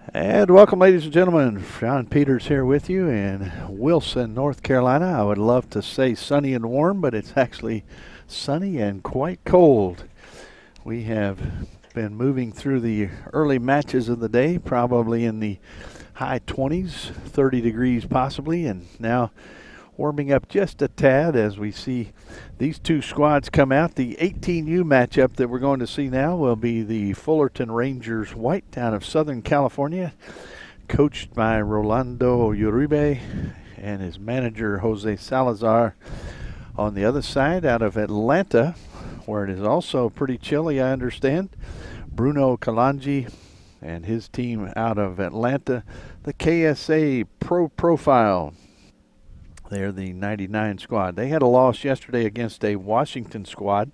And welcome, ladies and gentlemen. John Peters here with you in Wilson, North Carolina. I would love to say sunny and warm, but it's actually sunny and quite cold. We have been moving through the early matches of the day, probably in the high 20s, 30 degrees possibly, and now warming up just a tad as we see these two squads come out. The 18U matchup that we're going to see now will be the Fullerton Rangers White out of Southern California, coached by Rolando Uribe and his manager Jose Salazar. On the other side, out of Atlanta, where it is also pretty chilly, I understand, Bruno Kalanji and his team out of Atlanta, the KSA Pro Profile. They're the 99 squad. They had a loss yesterday against a Washington squad,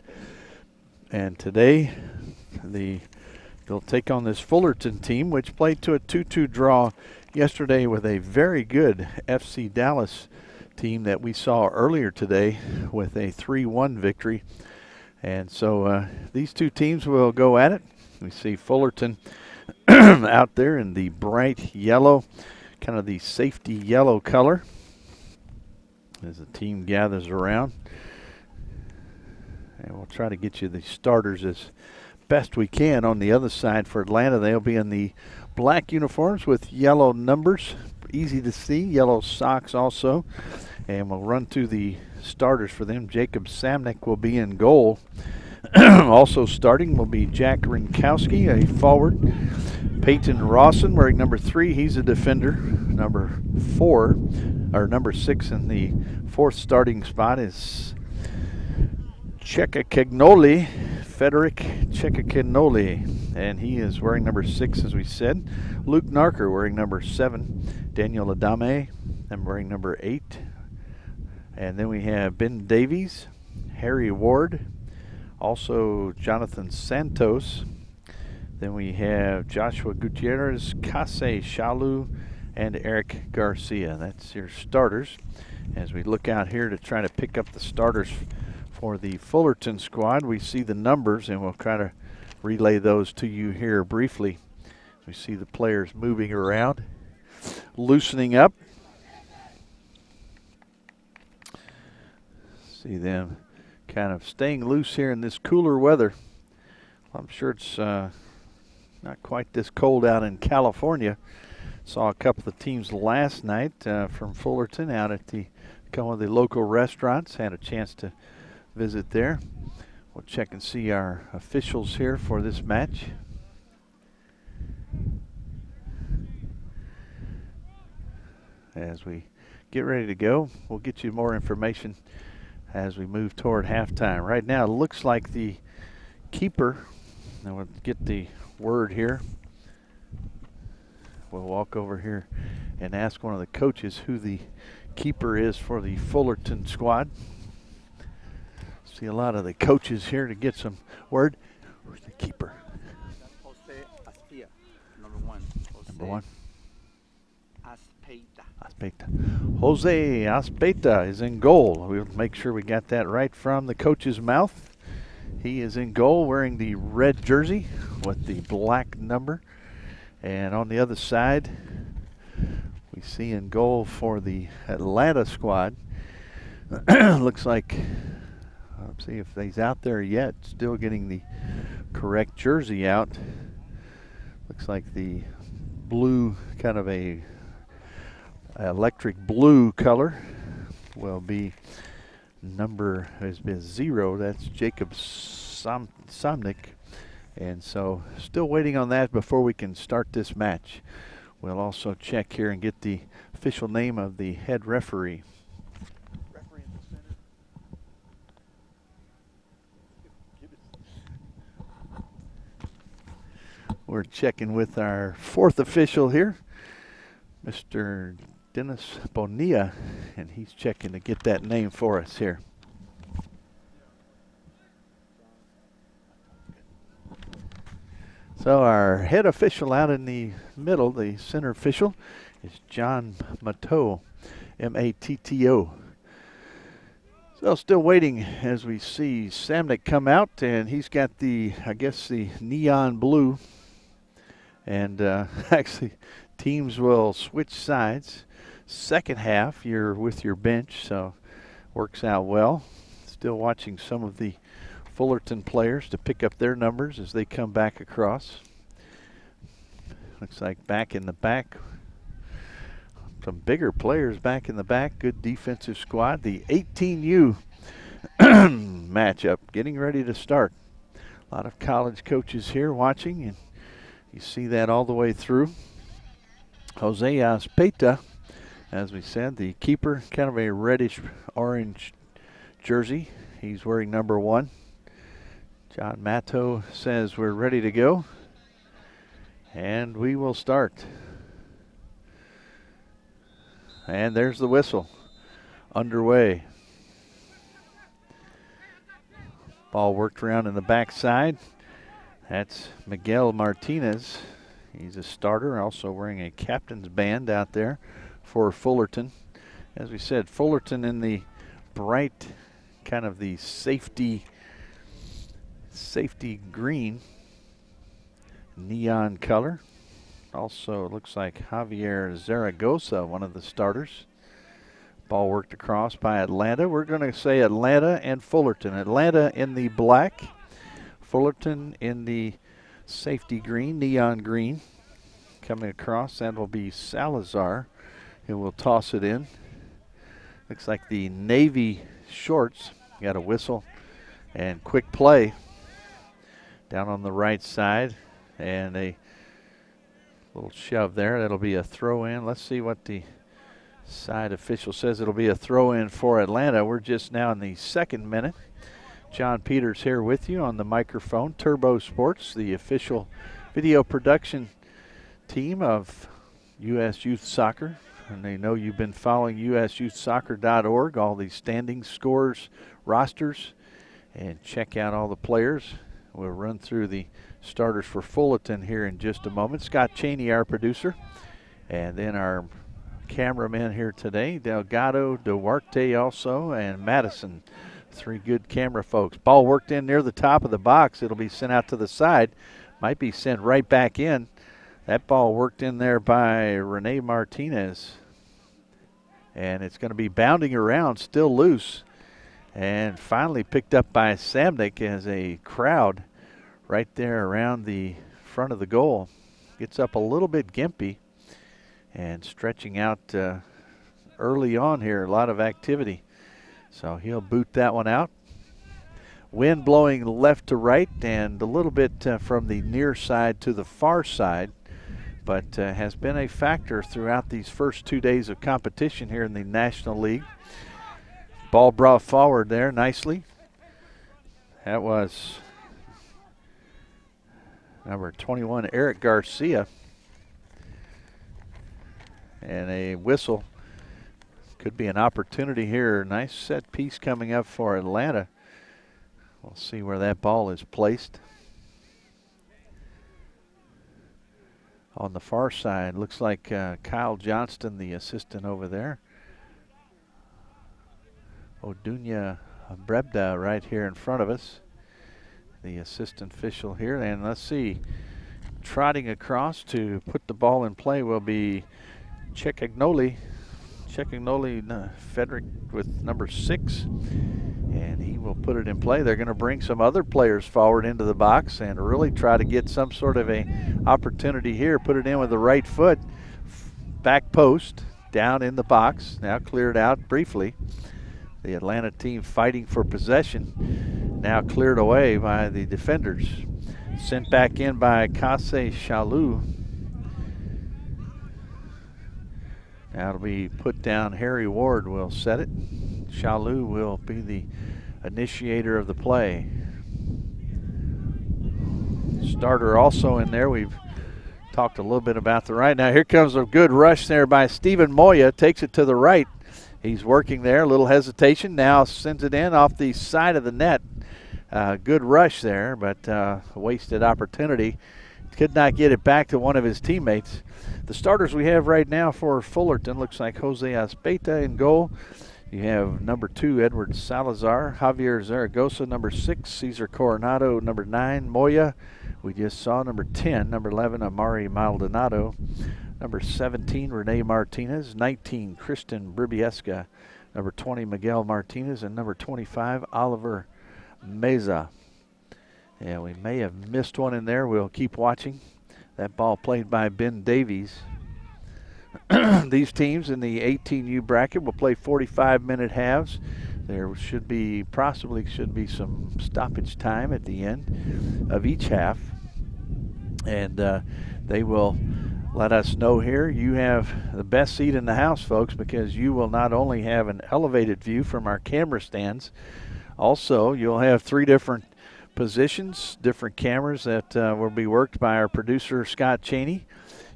and today they'll take on this Fullerton team, which played to a 2-2 draw yesterday with a very good FC Dallas team that we saw earlier today with a 3-1 victory. And so these two teams will go at it. We see Fullerton out there in the bright yellow, kind of the safety yellow color, as the team gathers around. And we'll try to get you the starters as best we can. On the other side for Atlanta, they'll be in the black uniforms with yellow numbers, easy to see, yellow socks also. And we'll run through the starters for them. Jacob Samnick will be in goal. Also starting will be Jack Rinkowski, a forward. Peyton Rawson wearing number 3, he's a defender. Number 6 in the fourth starting spot is Ceccacagnoli, Frederick Ceccacagnoli, and he is wearing number 6, as we said. Luke Narker wearing number 7. Daniel Adame, and wearing number 8. And then we have Ben Davies, Harry Ward, also Jonathan Santos. Then we have Joshua Gutierrez, Kase Shalu, and Eric Garcia. That's your starters. As we look out here to try to pick up the starters for the Fullerton squad, we see the numbers, and we'll try to relay those to you here briefly. We see the players moving around, loosening up. See them kind of staying loose here in this cooler weather. I'm sure it's not quite this cold out in California. Saw a couple of teams last night from Fullerton out at one of the local restaurants. Had a chance to visit there. We'll check and see our officials here for this match. As we get ready to go, we'll get you more information as we move toward halftime. Right now, it looks like the keeper, and we'll get the word here. We'll walk over here and ask one of the coaches who the keeper is for the Fullerton squad. See a lot of the coaches here to get some word. Who's the keeper? Jose Aspia, number 1. Number 1. Aspeta. Jose Aspeta is in goal. We'll make sure we got that right from the coach's mouth. He is in goal wearing the red jersey with the black number. And on the other side, we see in goal for the Atlanta squad. Looks like, let's see if he's out there yet. Still getting the correct jersey out. Looks like the blue, kind of a electric blue color, will be number has been 0. That's Jacob Samnick. And so still waiting on that before we can start this match. We'll also check here and get the official name of the head referee. Referee in the center. We're checking with our 4th official here, Mr. Dennis Bonilla, and he's checking to get that name for us here. So our head official out in the middle, the center official, is John Matteau, M-A-T-T-O. So still waiting as we see Samnick come out, and he's got the, I guess, the neon blue. And actually, teams will switch sides. Second half, you're with your bench, so works out well. Still watching some of the Fullerton players to pick up their numbers as they come back across. Looks like back in the back, some bigger players back in the back. Good defensive squad. The 18U matchup getting ready to start. A lot of college coaches here watching, and you see that all the way through. Jose Azpeta, as we said, the keeper, kind of a reddish-orange jersey. He's wearing number 1. John Matto says we're ready to go, and we will start. And there's the whistle. Underway. Ball worked around in the backside. That's Miguel Martinez. He's a starter, also wearing a captain's band out there for Fullerton. As we said, Fullerton in the bright, kind of the safety green, neon color. Also, it looks like Javier Zaragoza, one of the starters. Ball worked across by Atlanta. We're going to say Atlanta and Fullerton. Atlanta in the black, Fullerton in the safety green, neon green. Coming across, that will be Salazar, who will toss it in. Looks like the Navy shorts. Got a whistle and quick play down on the right side, and a little shove there. That'll be a throw in. Let's see what the side official says. It'll be a throw in for Atlanta. We're just now in the 2nd minute. John Peters here with you on the microphone. Turbo Sports, the official video production team of U.S. Youth Soccer. And they know you've been following usyouthsoccer.org, all the standings, scores, rosters, and check out all the players. We'll run through the starters for Fullerton here in just a moment. Scott Cheney, our producer, and then our cameraman here today, Delgado, Duarte also, and Madison. 3 good camera folks. Ball worked in near the top of the box. It'll be sent out to the side. Might be sent right back in. That ball worked in there by Rene Martinez. And it's going to be bounding around, still loose. And finally picked up by Samnick as a crowd right there around the front of the goal. Gets up a little bit gimpy and stretching out early on here. A lot of activity. So he'll boot that one out. Wind blowing left to right and a little bit from the near side to the far side, but has been a factor throughout these first 2 days of competition here in the National League. Ball brought forward there nicely. That was number 21, Eric Garcia. And a whistle. Could be an opportunity here. Nice set piece coming up for Atlanta. We'll see where that ball is placed. On the far side, looks like Kyle Johnston, the assistant over there. Odunya Brebda right here in front of us, the assistant official here. And let's see, trotting across to put the ball in play will be Cecchignoli Frederick with number 6, and he will put it in play. They're going to bring some other players forward into the box and really try to get some sort of a opportunity here. Put it in with the right foot, back post, down in the box. Now cleared out briefly. The Atlanta team fighting for possession. Now cleared away by the defenders. Sent back in by KSA Chalou. Now it'll be put down. Harry Ward will set it. Chalou will be the initiator of the play. Starter also in there. We've talked a little bit about the right. Now here comes a good rush there by Stephen Moya. Takes it to the right. He's working there. A little hesitation. Now sends it in off the side of the net. Good rush there, but a wasted opportunity. Could not get it back to one of his teammates. The starters we have right now for Fullerton looks like Jose Azpeta in goal. You have number 2, Edward Salazar, Javier Zaragoza, number 6, Cesar Coronado, number 9, Moya we just saw number 10, number 11, Amari Maldonado, number 17, Renee Martinez, 19, Kristen Bribieska, number 20, Miguel Martinez, and number 25, Oliver Meza. And we may have missed one in there. We'll keep watching. That ball played by Ben Davies. These teams in the 18U bracket will play 45-minute halves. There should be some stoppage time at the end of each half. And they will let us know here. You have the best seat in the house, folks, because you will not only have an elevated view from our camera stands, also you'll have 3 different positions, different cameras that will be worked by our producer, Scott Cheney.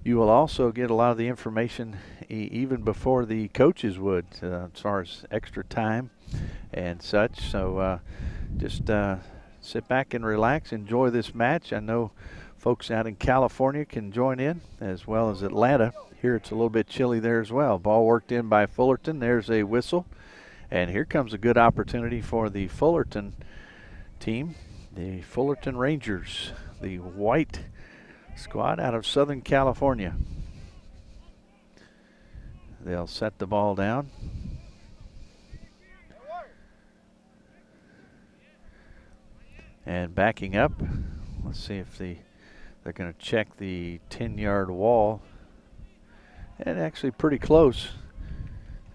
You will also get a lot of the information even before the coaches would, as far as extra time and such. So just sit back and relax, enjoy this match. I know folks out in California can join in, as well as Atlanta. Here it's a little bit chilly there as well. Ball worked in by Fullerton. There's a whistle. And here comes a good opportunity for the Fullerton team, the Fullerton Rangers, the white squad out of Southern California. They'll set the ball down. And backing up, let's see if they're going to check the 10-yard wall. And actually pretty close.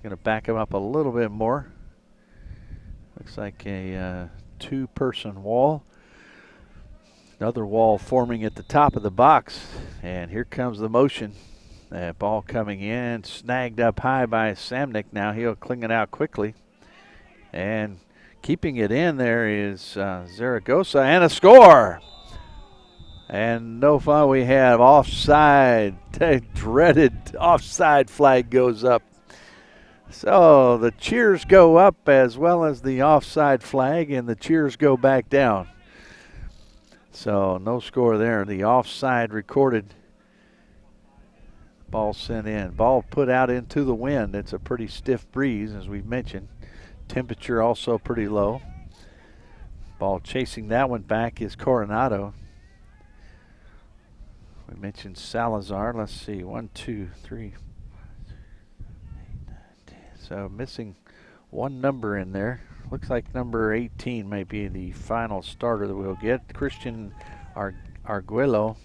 Going to back them up a little bit more. Looks like a 2-person wall. Another wall forming at the top of the box. And here comes the motion. That ball coming in, snagged up high by Samnick. Now he'll cling it out quickly. And keeping it in there is Zaragoza, and a score. And no fun, we have offside. The dreaded offside flag goes up. So the cheers go up as well as the offside flag, and the cheers go back down. So no score there. The offside recorded. Ball sent in. Ball put out into the wind. It's a pretty stiff breeze, as we've mentioned. Temperature also pretty low. Ball chasing that one back is Coronado. We mentioned Salazar. Let's see. 1, 2, 3, 8, 9, 10. So missing one number in there. Looks like number 18 might be the final starter that we'll get. Christian Arguello.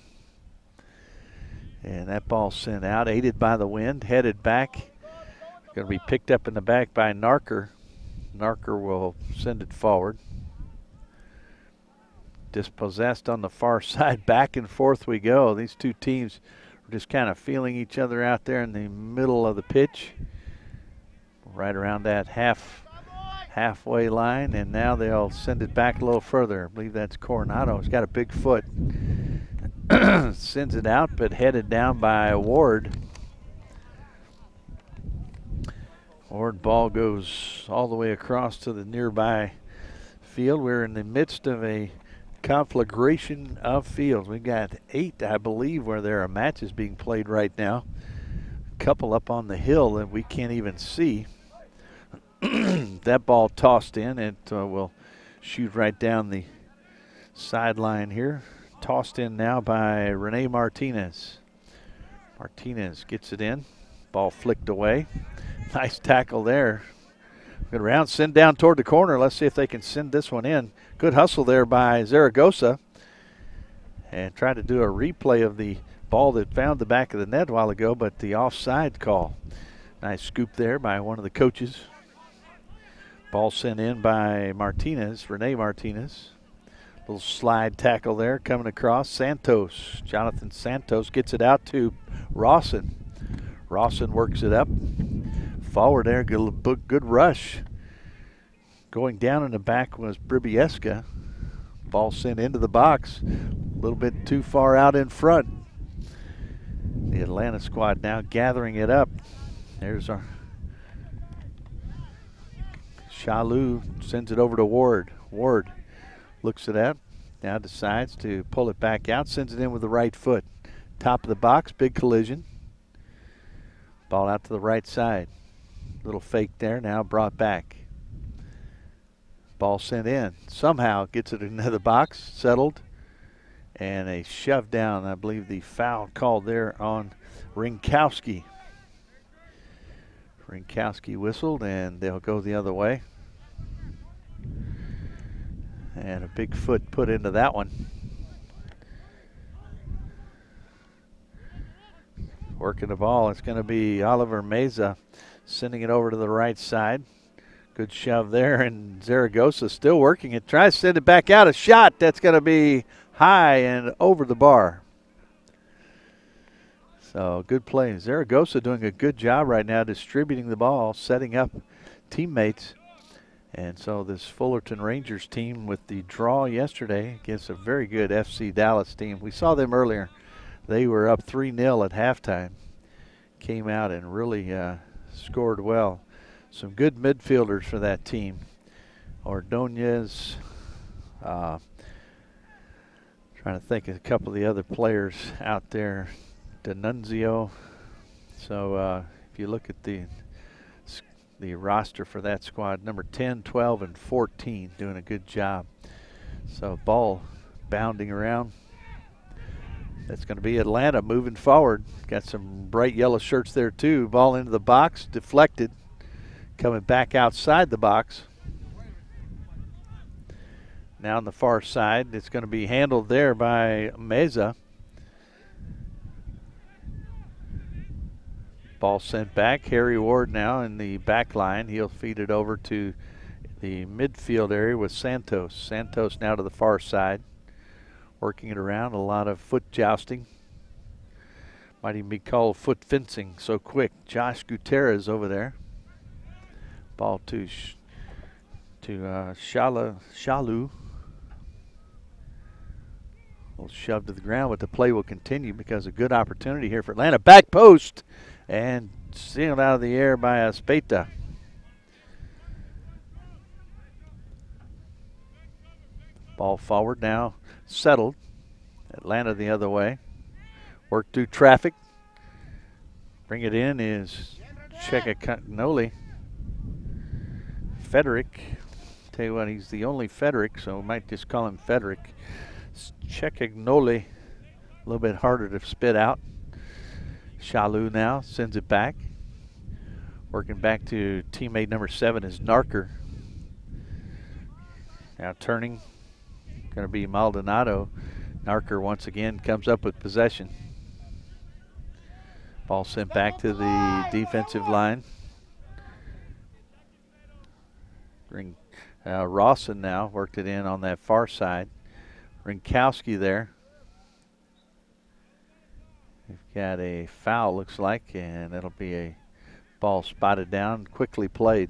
And that ball sent out, aided by the wind, headed back. Going to be picked up in the back by Narker. Narker will send it forward. Dispossessed on the far side. Back and forth we go. These two teams are just kind of feeling each other out there in the middle of the pitch. Right around that halfway line. And now they'll send it back a little further. I believe that's Coronado. He's got a big foot. Sends it out, but headed down by Ward. Ward ball goes all the way across to the nearby field. We're in the midst of a conflagration of fields. We've got 8, I believe, where there are matches being played right now. A couple up on the hill that we can't even see. That ball tossed in. It will shoot right down the sideline here. Tossed in now by Renee Martinez. Martinez gets it in. Ball flicked away. Nice tackle there. Good round, send down toward the corner. Let's see if they can send this one in. Good hustle there by Zaragoza. And try to do a replay of the ball that found the back of the net a while ago, but the offside call. Nice scoop there by one of the coaches. Ball sent in by Martinez, Renee Martinez. Little slide tackle there coming across. Santos, Jonathan Santos gets it out to Rawson. Rawson works it up. Forward there, good rush. Going down in the back was Bribieska. Ball sent into the box. A little bit too far out in front. The Atlanta squad now gathering it up. There's our Shalou, sends it over to Ward. Ward looks at that, now decides to pull it back out, sends it in with the right foot. Top of the box, big collision. Ball out to the right side. Little fake there, now brought back. Ball sent in. Somehow gets it into the box, settled. And a shove down, I believe the foul called there on Rinkowski. Rinkowski whistled, and they'll go the other way. And a big foot put into that one. Working the ball, it's going to be Oliver Meza sending it over to the right side. Good shove there, and Zaragoza still working it. Tries to send it back out. A shot that's going to be high and over the bar. So good play. Zaragoza doing a good job right now distributing the ball, setting up teammates. And so this Fullerton Rangers team with the draw yesterday against a very good FC Dallas team. We saw them earlier. They were up 3-0 at halftime. Came out and really scored well. Some good midfielders for that team. Ordonez, trying to think of a couple of the other players out there. D'Annunzio. So if you look at the roster for that squad, number 10, 12, and 14 doing a good job. So ball bounding around. That's going to be Atlanta moving forward. Got some bright yellow shirts there too. Ball into the box, deflected. Coming back outside the box. Now on the far side, it's going to be handled there by Meza. Ball sent back. Harry Ward now in the back line. He'll feed it over to the midfield area with Santos. Santos now to the far side. Working it around. A lot of foot jousting. Might even be called foot fencing, so quick. Josh Gutierrez over there. Ball to Shalu. A little shove to the ground, but the play will continue because a good opportunity here for Atlanta. Back post and sealed out of the air by Espeta. Ball forward now, settled. Atlanta the other way. Work through traffic. Bring it in is Ceccagnoli. Frederick. Tell you what, he's the only Frederick, so we might just call him Frederick. Ceccagnoli, a little bit harder to spit out. Shalu now sends it back. Working back to teammate number 7 is Narker. Now turning, going to be Maldonado. Narker once again comes up with possession. Ball sent back to the defensive line. Rawson now worked it in on that far side. Rinkowski there. We've got a foul, looks like, and that'll be a ball spotted down, quickly played.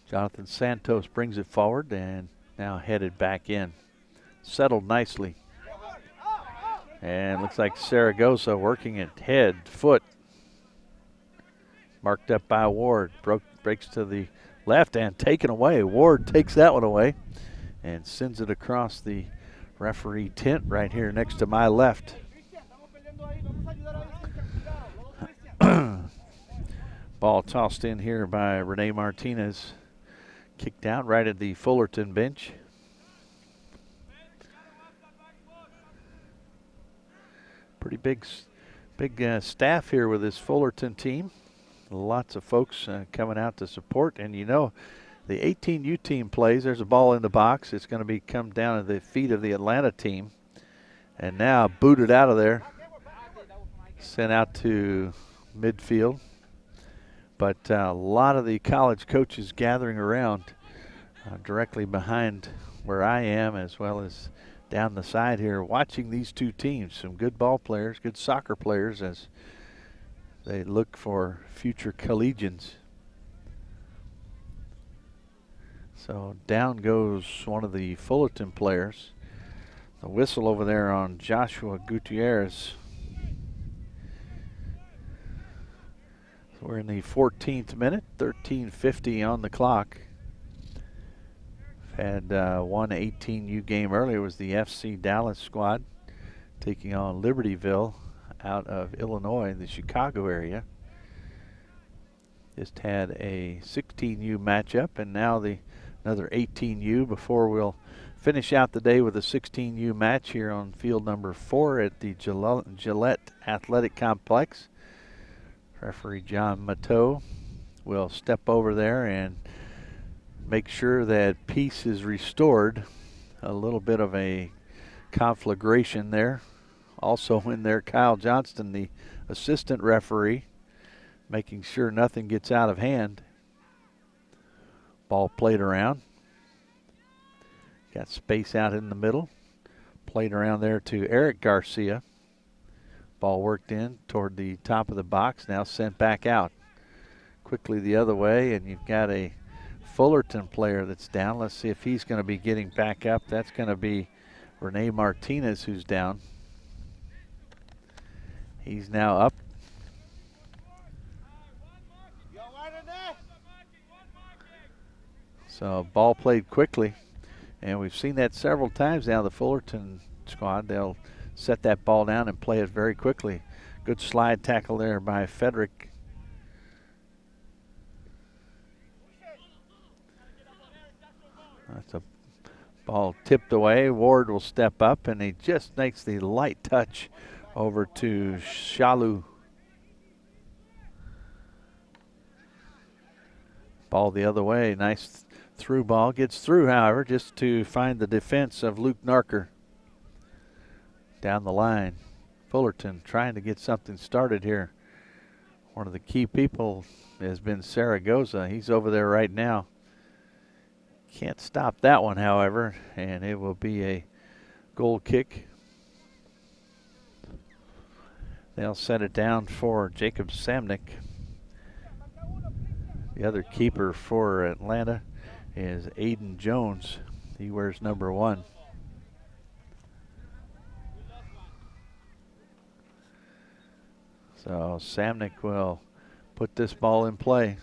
Jonathan Santos brings it forward and now headed back in. Settled nicely. And looks like Zaragoza working it head, foot. Marked up by Ward. Breaks to the left and taken away. Ward takes that one away and sends it across the referee tent right here next to my left. Ball tossed in here by Rene Martinez. Kicked out right at the Fullerton bench. Pretty big staff here with this Fullerton team. Lots of folks coming out to support. And you know, the 18U team plays. There's a ball in the box. It's going to come down at the feet of the Atlanta team. And now booted out of there. Sent out to midfield. But a lot of the college coaches gathering around directly behind where I am, as well as down the side here, watching these two teams. Some good ball players, good soccer players, as they look for future collegians. So down goes one of the Fullerton players. The whistle over there on Joshua Gutierrez. So we're in the 14th minute, 13:50 on the clock. Had one 18U game earlier. It was the FC Dallas squad taking on Libertyville out of Illinois, the Chicago area. Just had a 16U matchup, and now another 18U before we'll finish out the day with a 16U match here on field number 4 at the Gillette Athletic Complex. Referee John Mateau will step over there and make sure that peace is restored. A little bit of a conflagration there. Also in there, Kyle Johnston, the assistant referee, making sure nothing gets out of hand. Ball played around. Got space out in the middle. Played around there to Eric Garcia. Ball worked in toward the top of the box, now sent back out. Quickly the other way, and you've got a Fullerton player that's down. Let's see if he's going to be getting back up. That's going to be Rene Martinez who's down. He's now up. So ball played quickly, and we've seen that several times now. The Fullerton squad, they'll set that ball down and play it very quickly. Good slide tackle there by Frederick. That's a ball tipped away. Ward will step up, and he just makes the light touch over to Shalou. Ball the other way. Nice through ball. Gets through, however, just to find the defense of Luke Narker. Down the line. Fullerton trying to get something started here. One of the key people has been Zaragoza. He's over there right now. Can't stop that one, however, and it will be a goal kick. They'll set it down for Jacob Samnick. The other keeper for Atlanta is Aiden Jones. He wears number 1. So Samnick will put this ball in play.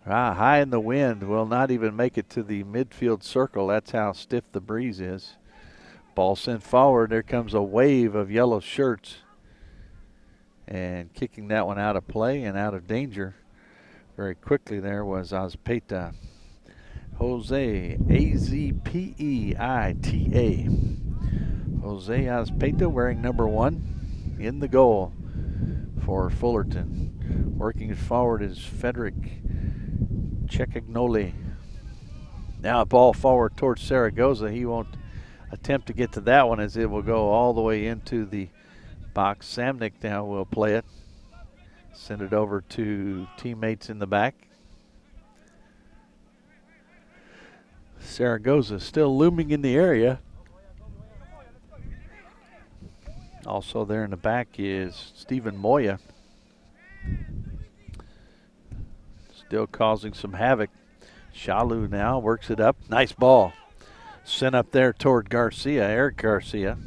High in the wind, will not even make it to the midfield circle. That's how stiff the breeze is. Ball sent forward. There comes a wave of yellow shirts. And kicking that one out of play and out of danger very quickly there was Azpeita. Jose, A-Z-P-E-I-T-A. Jose Azpeita wearing number 1 in the goal for Fullerton. Working it forward is Frederick Ceccagnoli. Now a ball forward towards Zaragoza. He won't attempt to get to that one as it will go all the way into the box. Samnick now will play it. Send it over to teammates in the back. Zaragoza still looming in the area. Also there in the back is Stephen Moya. Still causing some havoc. Shalou now works it up. Nice ball. Sent up there toward Garcia, Eric Garcia.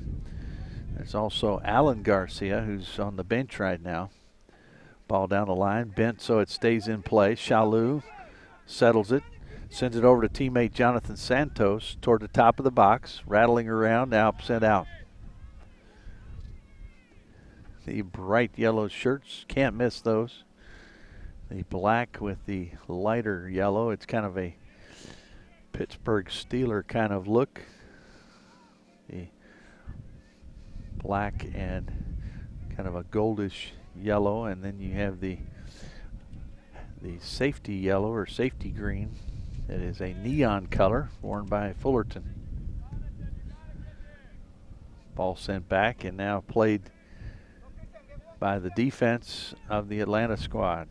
There's also Alan Garcia, who's on the bench right now. Ball down the line, bent so it stays in play. Shalou settles it, sends it over to teammate Jonathan Santos toward the top of the box, rattling around, now sent out. The bright yellow shirts, can't miss those. The black with the lighter yellow. It's kind of a Pittsburgh Steeler kind of look. The black and kind of a goldish yellow, and then you have the safety yellow or safety green. That is a neon color worn by Fullerton. Ball sent back and now played by the defense of the Atlanta squad.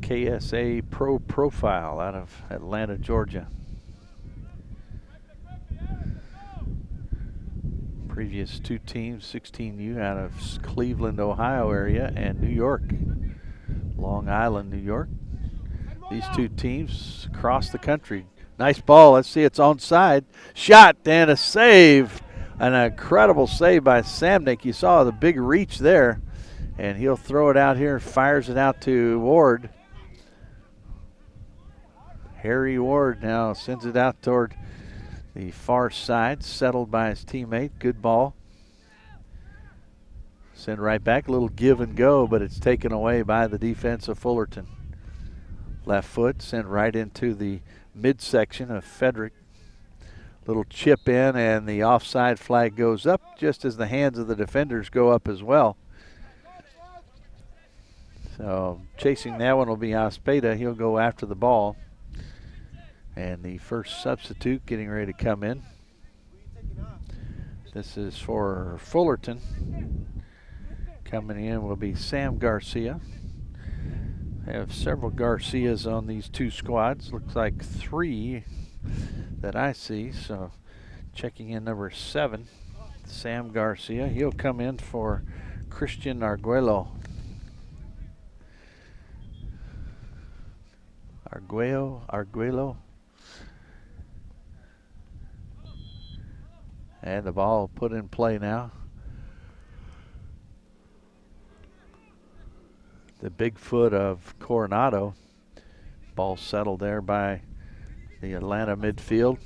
KSA Pro Profile out of Atlanta, Georgia. Previous 2 teams, 16U out of Cleveland, Ohio area, and New York, Long Island, New York. These 2 teams across the country. Nice ball. Let's see, it's onside. Shot and a save. An incredible save by Samnick. You saw the big reach there. And he'll throw it out here, fires it out to Ward. Harry Ward now sends it out toward the far side, settled by his teammate. Good ball. Send right back, a little give and go, but it's taken away by the defense of Fullerton. Left foot sent right into the midsection of Frederick. Little chip in, and the offside flag goes up just as the hands of the defenders go up as well. So chasing that one will be Ospeda. He'll go after the ball. And the first substitute getting ready to come in. This is for Fullerton. Coming in will be Sam Garcia. They have several Garcias on these two squads. Looks like 3 that I see. So checking in number 7, Sam Garcia. He'll come in for Christian Arguello. Arguello. And the ball put in play now. The big foot of Coronado. Ball settled there by the Atlanta midfield.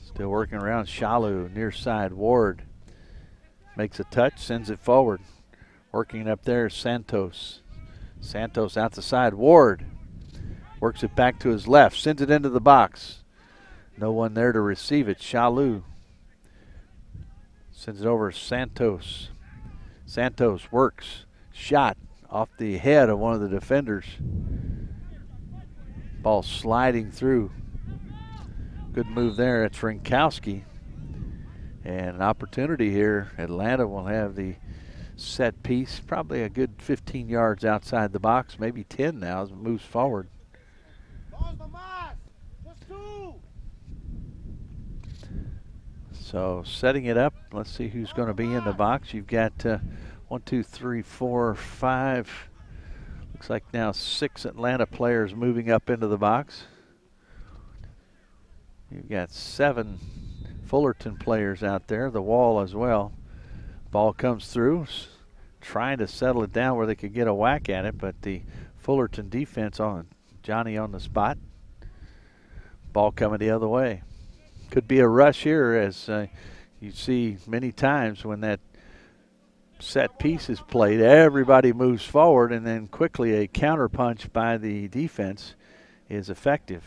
Still working around. Shalu near side. Ward makes a touch, sends it forward. Working up there, Santos. Santos out the side. Ward works it back to his left, sends it into the box. No one there to receive it. Shalu sends it over to Santos. Santos works. Shot off the head of one of the defenders. Ball sliding through. Good move there. It's Rinkowski. And an opportunity here. Atlanta will have the set piece. Probably a good 15 yards outside the box. Maybe 10 now as it moves forward. So setting it up. Let's see who's going to be in the box. You've got 1, 2, 3, 4, 5. Looks like now 6 Atlanta players moving up into the box. You've got 7 Fullerton players out there, the wall as well. Ball comes through, trying to settle it down where they could get a whack at it, but the Fullerton defense on Johnny on the spot. Ball coming the other way. Could be a rush here, as you see many times when that set piece is played, everybody moves forward, and then quickly a counter punch by the defense is effective.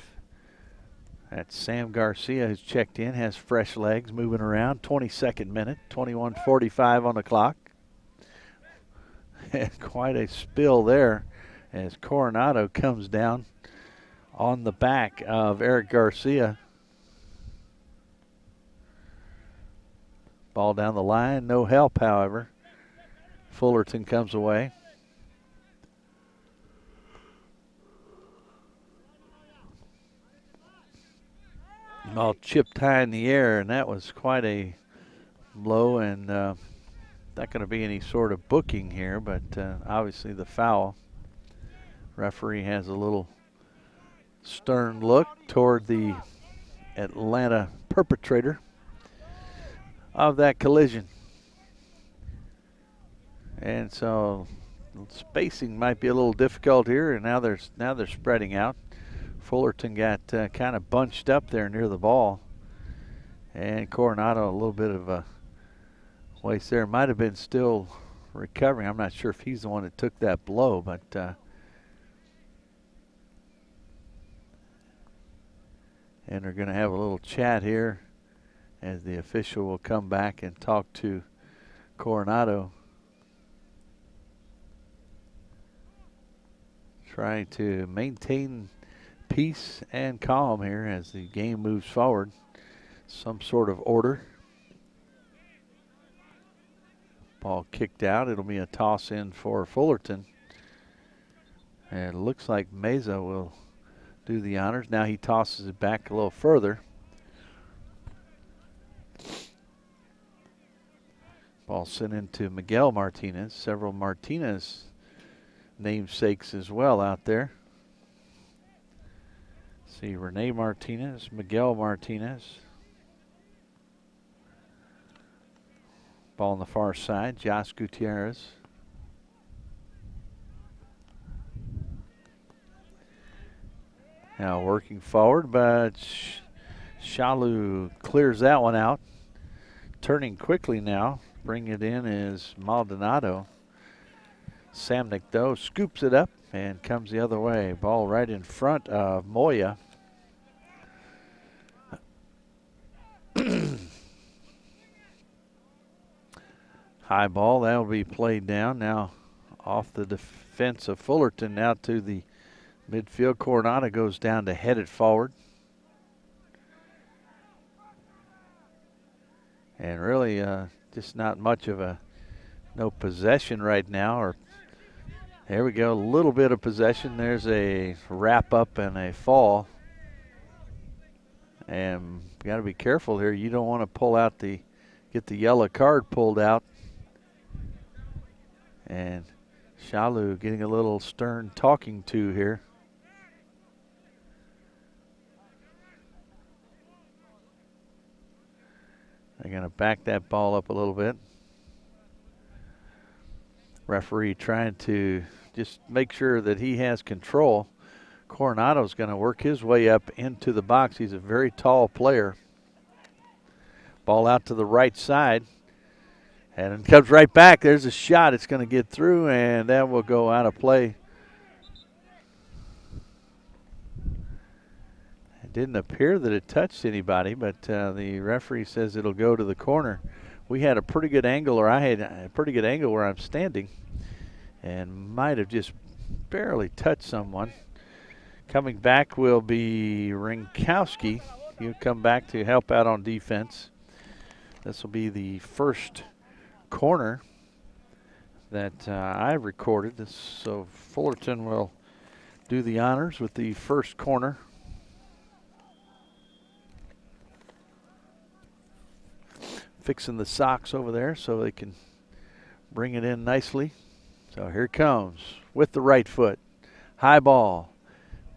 That's Sam Garcia, who's checked in, has fresh legs, moving around. 22nd minute, 21:45 on the clock. And quite a spill there as Coronado comes down on the back of Eric Garcia. Ball down the line, no help, however. Fullerton comes away. Ball chipped high in the air, and that was quite a blow, and not going to be any sort of booking here, but obviously the foul. Referee has a little stern look toward the Atlanta perpetrator of that collision. And so spacing might be a little difficult here, and now they're spreading out. Fullerton got kind of bunched up there near the ball, and Coronado a little bit of a waste there. Might have been still recovering. I'm not sure if he's the one that took that blow, but and they're going to have a little chat here as the official will come back and talk to Coronado, trying to maintain peace and calm here as the game moves forward. Some sort of order. Ball kicked out. It'll be a toss in for Fullerton. And it looks like Meza will do the honors. Now he tosses it back a little further. Ball sent into Miguel Martinez. Several Martinez namesakes as well out there. See, Rene Martinez, Miguel Martinez. Ball on the far side, Josh Gutierrez. Now working forward, but Shalu clears that one out. Turning quickly now. bring it in is Maldonado. Samnick, though, scoops it up and comes the other way. Ball right in front of Moya. High ball, that'll be played down. Now off the defense of Fullerton, now to the midfield. Coronado goes down to head it forward. And really just not much of no possession right now. Or there we go, a little bit of possession. There's a wrap up and a fall. And got to be careful here. You don't want to pull out get the yellow card pulled out. And Shalu getting a little stern talking to here. They're going to back that ball up a little bit. Referee trying to just make sure that he has control. Coronado's going to work his way up into the box. He's a very tall player. Ball out to the right side. And it comes right back. There's a shot. It's going to get through, and that will go out of play. It didn't appear that it touched anybody, but the referee says it'll go to the corner. We had a pretty good angle, or I had a pretty good angle where I'm standing, and might have just barely touched someone. Coming back will be Rinkowski. He'll come back to help out on defense. This will be the first corner that I recorded. So Fullerton will do the honors with the first corner. Fixing the socks over there so they can bring it in nicely. So here it comes with the right foot. High ball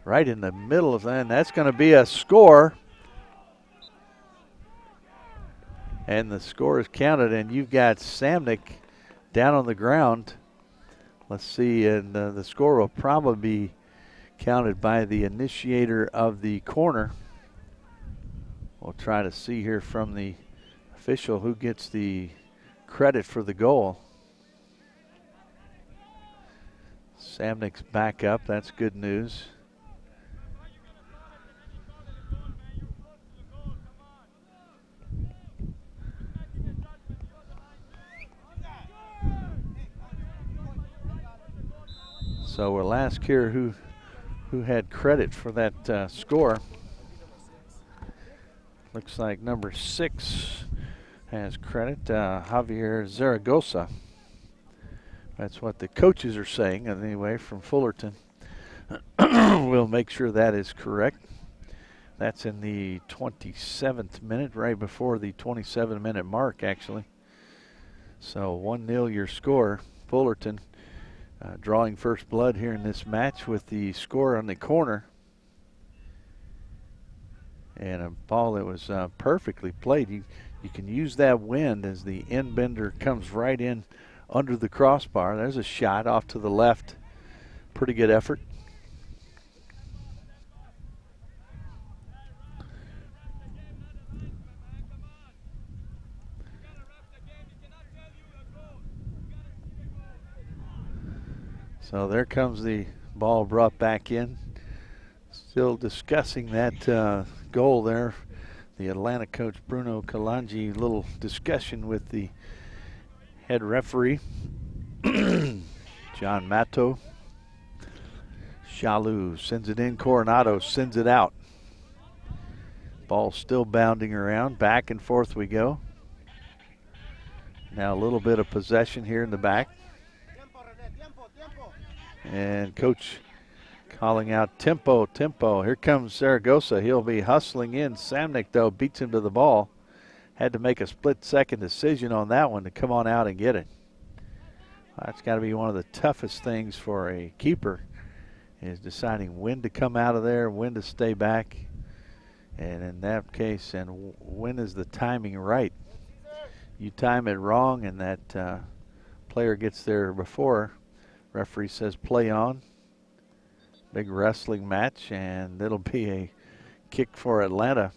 right in the middle of that, and that's going to be a score. And the score is counted, and you've got Samnick down on the ground. Let's see, and the score will probably be counted by the initiator of the corner. We'll try to see here from the official who gets the credit for the goal. Samnick's back up. That's good news. So we'll ask here who had credit for that score. Looks like number 6 has credit, Javier Zaragoza. That's what the coaches are saying, anyway, from Fullerton. We'll make sure that is correct. That's in the 27th minute, right before the 27-minute mark, actually. So 1-0 your score. Fullerton drawing first blood here in this match with the score on the corner. And a ball that was perfectly played. You can use that wind as the end bender comes right in under the crossbar. There's a shot off to the left. Pretty good effort. So there comes the ball brought back in. Still discussing that goal there. The Atlanta coach Bruno Kalanji, little discussion with the head referee, John Matto. Shalu sends it in. Coronado sends it out. Ball still bounding around. Back and forth we go. Now a little bit of possession here in the back. And coach calling out tempo, tempo. Here comes Zaragoza. He'll be hustling in. Samnick, though, beats him to the ball. Had to make a split-second decision on that one to come on out and get it. That's got to be one of the toughest things for a keeper, is deciding when to come out of there, when to stay back. And in that case, and when is the timing right? You time it wrong and that player gets there before, referee says play on. Big wrestling match, and it'll be a kick for Atlanta.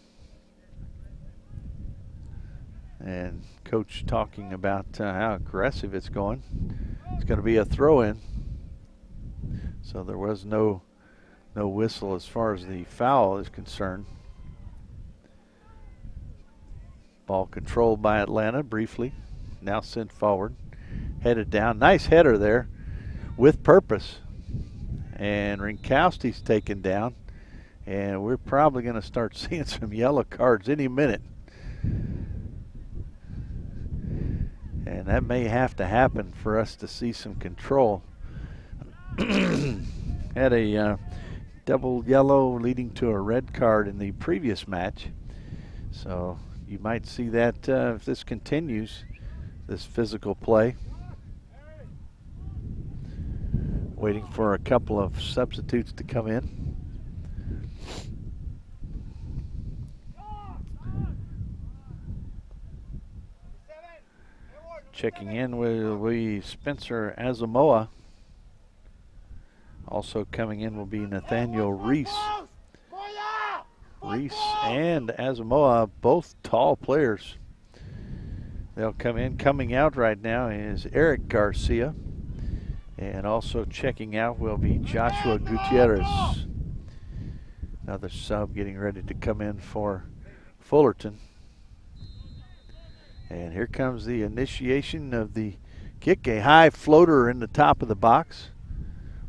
And coach talking about how aggressive it's going. It's going to be a throw-in. So there was no whistle as far as the foul is concerned. Ball controlled by Atlanta briefly. Now sent forward. Headed down. Nice header there with purpose. And Rinkowski's taken down. And we're probably going to start seeing some yellow cards any minute. And that may have to happen for us to see some control. Had a double yellow leading to a red card in the previous match. So you might see that if this continues, this physical play. Waiting for a couple of substitutes to come in. Checking in will be Spencer Asamoah. Also coming in will be Nathaniel Reese. Reese and Asamoah, both tall players. They'll come in. Coming out right now is Eric Garcia. And also checking out will be Joshua Gutierrez. Another sub getting ready to come in for Fullerton. And here comes the initiation of the kick. A high floater in the top of the box.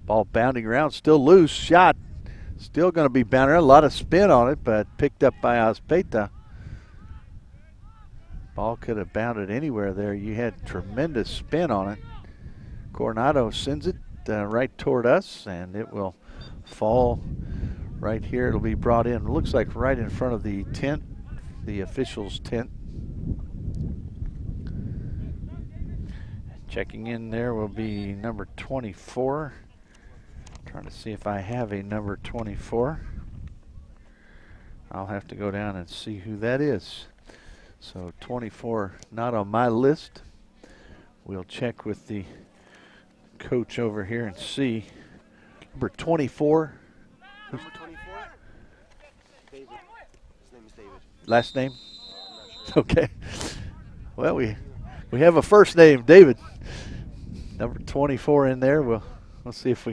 Ball bounding around, still loose. Shot, still going to be bounding around. A lot of spin on it, but picked up by Azpeta. Ball could have bounded anywhere there. You had tremendous spin on it. Coronado sends it right toward us, and it will fall right here. It'll be brought in. It looks like right in front of the tent, the officials' tent. Checking in there will be number 24. Trying to see if I have a number 24. I'll have to go down and see who that is. So 24 not on my list. We'll check with the coach over here and see. Number 24. Number 24? David. His name is David. Last name? I'm not sure. Okay. Well, we have a first name, David. Number 24 in there. We'll see if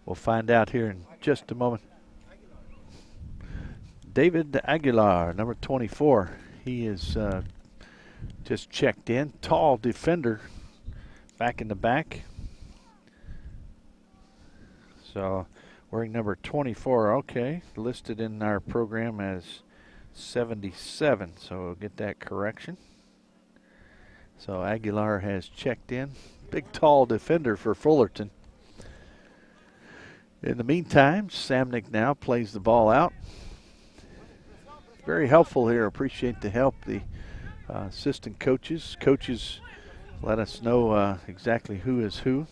we'll find out here in just a moment. David Aguilar, number 24. He is just checked in. Tall defender back in the back. So wearing number 24. Okay, listed in our program as 77, so we'll get that correction. So Aguilar has checked in. Big tall defender for Fullerton. In the meantime, Samnick now plays the ball out. Very helpful here. Appreciate the help. The assistant coaches. Coaches let us know exactly who is who.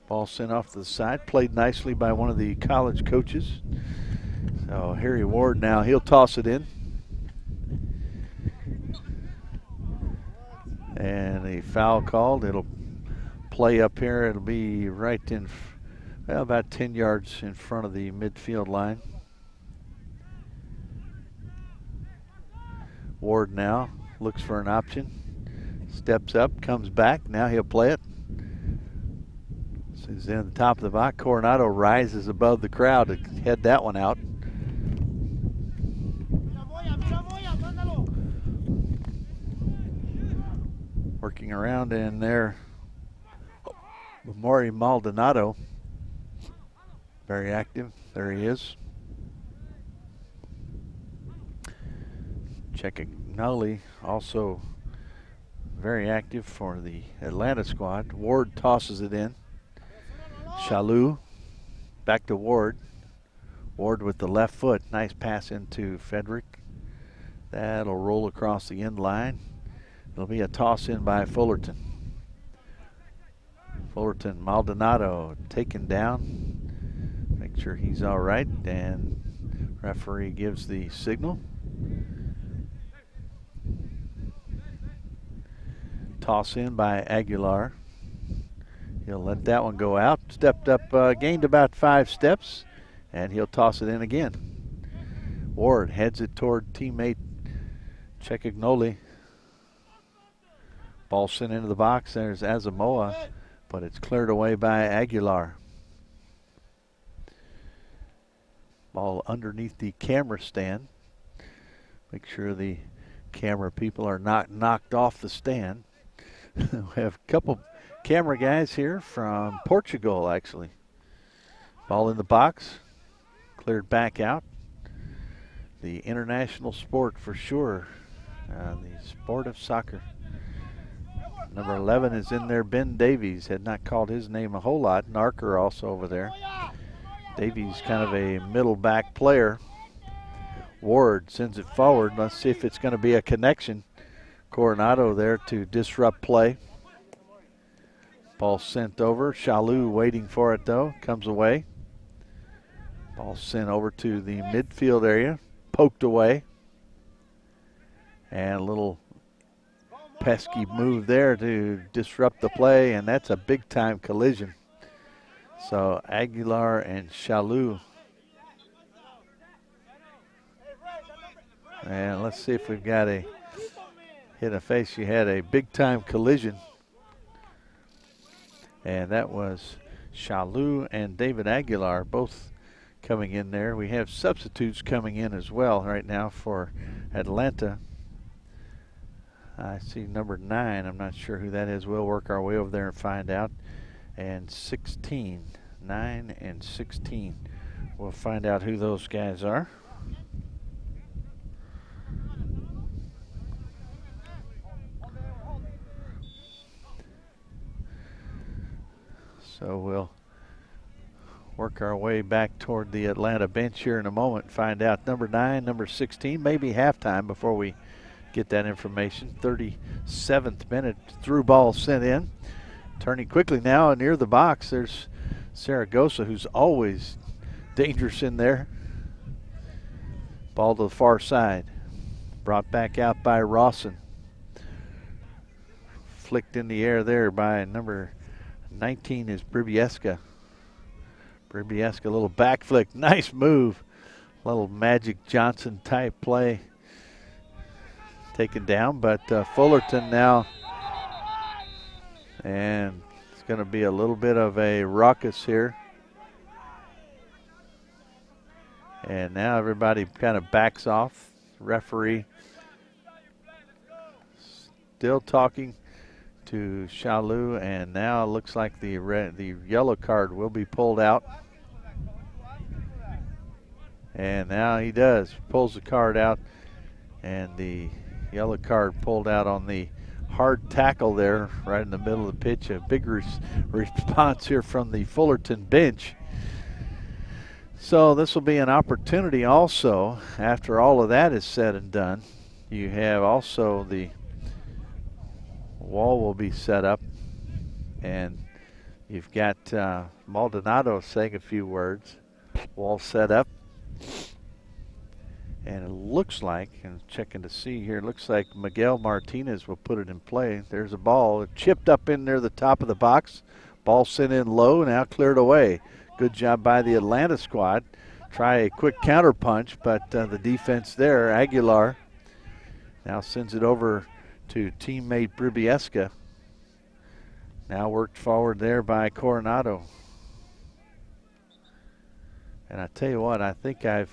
Ball sent off to the side. Played nicely by one of the college coaches. So Harry Ward now, he'll toss it in. And a foul called. It'll play up here. It'll be right in, well, about 10 yards in front of the midfield line. Ward now looks for an option. Steps up, comes back. Now he'll play it. He's in the top of the box. Coronado rises above the crowd to head that one out. Working around in there, Maury Maldonado. Very active. There he is. Cecchignoli also very active for the Atlanta squad. Ward tosses it in. Shalou back to Ward. Ward with the left foot. Nice pass into Frederick. That'll roll across the end line. It'll be a toss in by Fullerton. Fullerton, Maldonado taken down. Make sure he's all right, and referee gives the signal. Toss in by Aguilar. He'll let that one go out. Stepped up, gained about 5 steps, and he'll toss it in again. Ward heads it toward teammate Chekignoli. Ball sent into the box. There's Asamoah, but it's cleared away by Aguilar. Ball underneath the camera stand. Make sure the camera people are not knocked off the stand. We have a couple camera guys here from Portugal, actually. Ball in the box, cleared back out. The international sport for sure, the sport of soccer. Number 11 is in there, Ben Davies. Had not called his name a whole lot. Narker also over there. Davies kind of a middle back player. Ward sends it forward. Let's see if it's going to be a connection. Coronado there to disrupt play. Ball sent over. Shalou waiting for it though. Comes away. Ball sent over to the midfield area. Poked away. And a little pesky move there to disrupt the play, and that's a big time collision. So Aguilar and Shalou. And let's see if we've got a hit a face. You had a big time collision. And that was Shalou and David Aguilar both coming in there. We have substitutes coming in as well right now for Atlanta. I see number 9. I'm not sure who that is. We'll work our way over there and find out. And 16. 9 and 16. We'll find out who those guys are. So we'll work our way back toward the Atlanta bench here in a moment. Find out number 9, number 16, maybe halftime before we get that information. 37th minute, through ball sent in. Turning quickly now near the box. There's Saragosa, who's always dangerous in there. Ball to the far side. Brought back out by Rawson. Flicked in the air there by number 19 is Bribieska. Bribieska, a little back flick. Nice move. Little Magic Johnson type play. Taken down, but Fullerton now. And it's going to be a little bit of a ruckus here. And now everybody kind of backs off. Referee still talking to Shalou, and now it looks like the yellow card will be pulled out. And now he does. Pulls the card out, and the yellow card pulled out on the hard tackle there right in the middle of the pitch. A big response here from the Fullerton bench. So this will be an opportunity also, after all of that is said and done. You have also the wall will be set up, and you've got Maldonado saying a few words. Wall set up. And it looks like, and checking to see here, it looks like Miguel Martinez will put it in play. There's a ball chipped up in near the top of the box. Ball sent in low, now cleared away. Good job by the Atlanta squad. Try a quick counter punch, but the defense there, Aguilar, now sends it over to teammate Bribieska. Now worked forward there by Coronado. And I tell you what, I think I've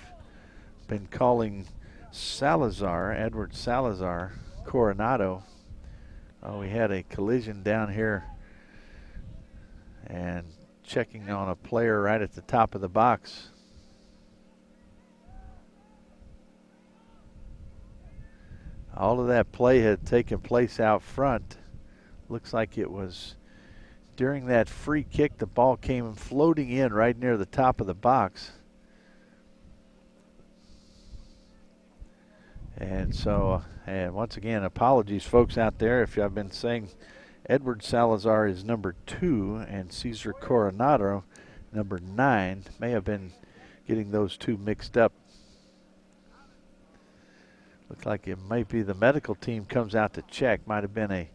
been calling Salazar, Edward Salazar, Coronado. Oh, we had a collision down here, and checking on a player right at the top of the box. All of that play had taken place out front. Looks like it was during that free kick, the ball came floating in right near the top of the box. And so, and once again, apologies folks out there if I've been saying Edward Salazar is number 2 and Cesar Coronado number 9. May have been getting those two mixed up. Looks like it might be the medical team comes out to check. Might have been a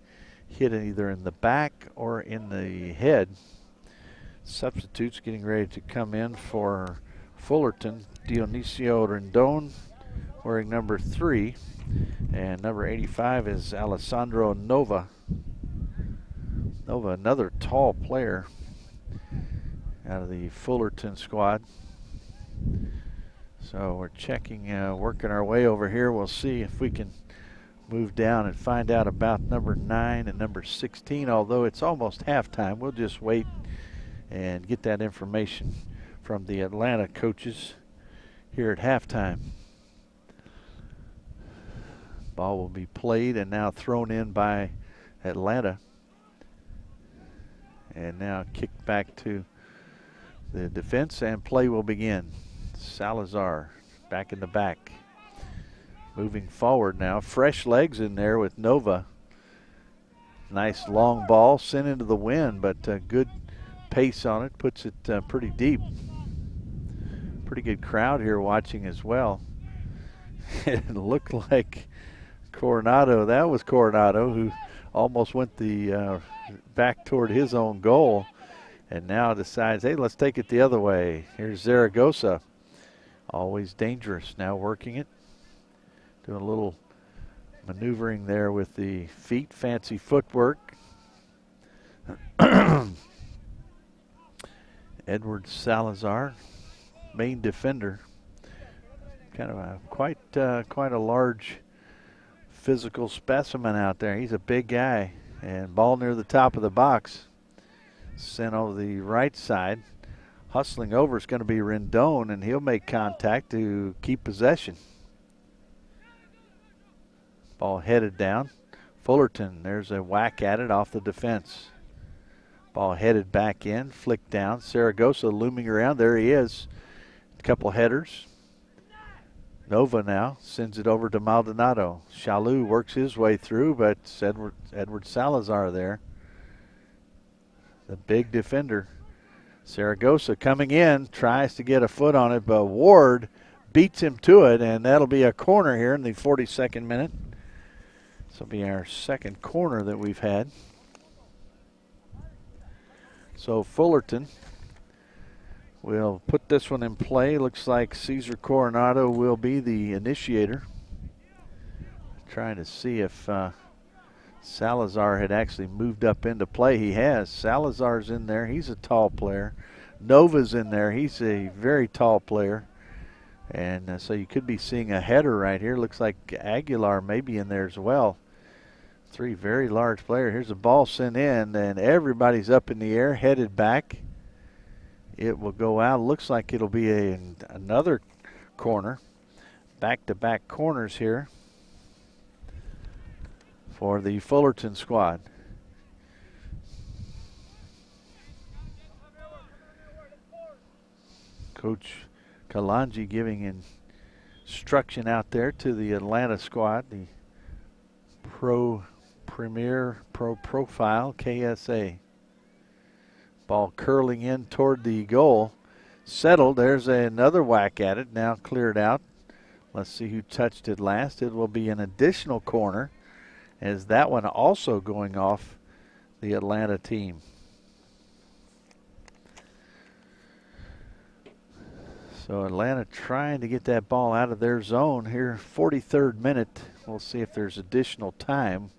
hit either in the back or in the head. Substitutes getting ready to come in for Fullerton. Dionisio Rendon, wearing number 3. And number 85 is Alessandro Nova. Nova, another tall player out of the Fullerton squad. So we're checking, working our way over here. We'll see if we can move down and find out about number 9 and number 16. Although it's almost halftime, we'll just wait and get that information from the Atlanta coaches here at halftime. Ball will be played and now thrown in by Atlanta. And now kicked back to the defense, and play will begin. Salazar back in the back. Moving forward now. Fresh legs in there with Nova. Nice long ball sent into the wind, but good pace on it. Puts it pretty deep. Pretty good crowd here watching as well. It looked like Coronado, that was Coronado, who almost went the back toward his own goal, and now decides, hey, let's take it the other way. Here's Zaragoza, always dangerous, now working it, doing a little maneuvering there with the feet, fancy footwork. Edward Salazar, main defender, kind of a quite a large physical specimen out there. He's a big guy, and ball near the top of the box, sent over the right side. Hustling over is going to be Rendon, and he'll make contact to keep possession. Ball headed down. Fullerton, there's a whack at it off the defense. Ball headed back in, flicked down. Zaragoza looming around. There he is. A couple headers. Nova now sends it over to Maldonado. Chalou works his way through, but it's Edward Salazar there. The big defender. Zaragoza coming in, tries to get a foot on it, but Ward beats him to it, and that'll be a corner here in the 42nd minute. This will be our second corner that we've had. So Fullerton will put this one in play. Looks like Cesar Coronado will be the initiator. Trying to see if Salazar had actually moved up into play. He has. Salazar's in there. He's a tall player. Nova's in there. He's a very tall player. And so you could be seeing a header right here. Looks like Aguilar may be in there as well. 3 very large players. Here's a ball sent in, and everybody's up in the air, headed back. It will go out. Looks like it'll be another corner. Back-to-back corners here for the Fullerton squad. Coach Kalanji giving instruction out there to the Atlanta squad, the Premier Pro Profile KSA. Ball curling in toward the goal. Settled. There's another whack at it. Now cleared out. Let's see who touched it last. It will be an additional corner, as that one also going off the Atlanta team. So Atlanta trying to get that ball out of their zone here. 43rd minute. We'll see if there's additional time.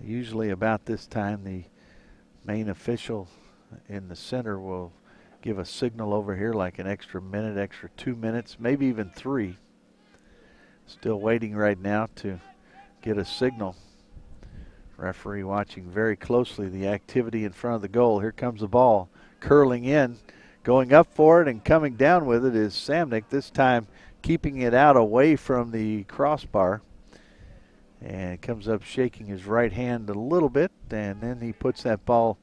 Usually about this time the main official in the center will give a signal over here, like an extra minute, extra 2 minutes, maybe even 3. Still waiting right now to get a signal. Referee watching very closely the activity in front of the goal. Here comes the ball curling in. Going up for it and coming down with it is Samnick, this time keeping it out away from the crossbar. And comes up shaking his right hand a little bit, and then he puts that ball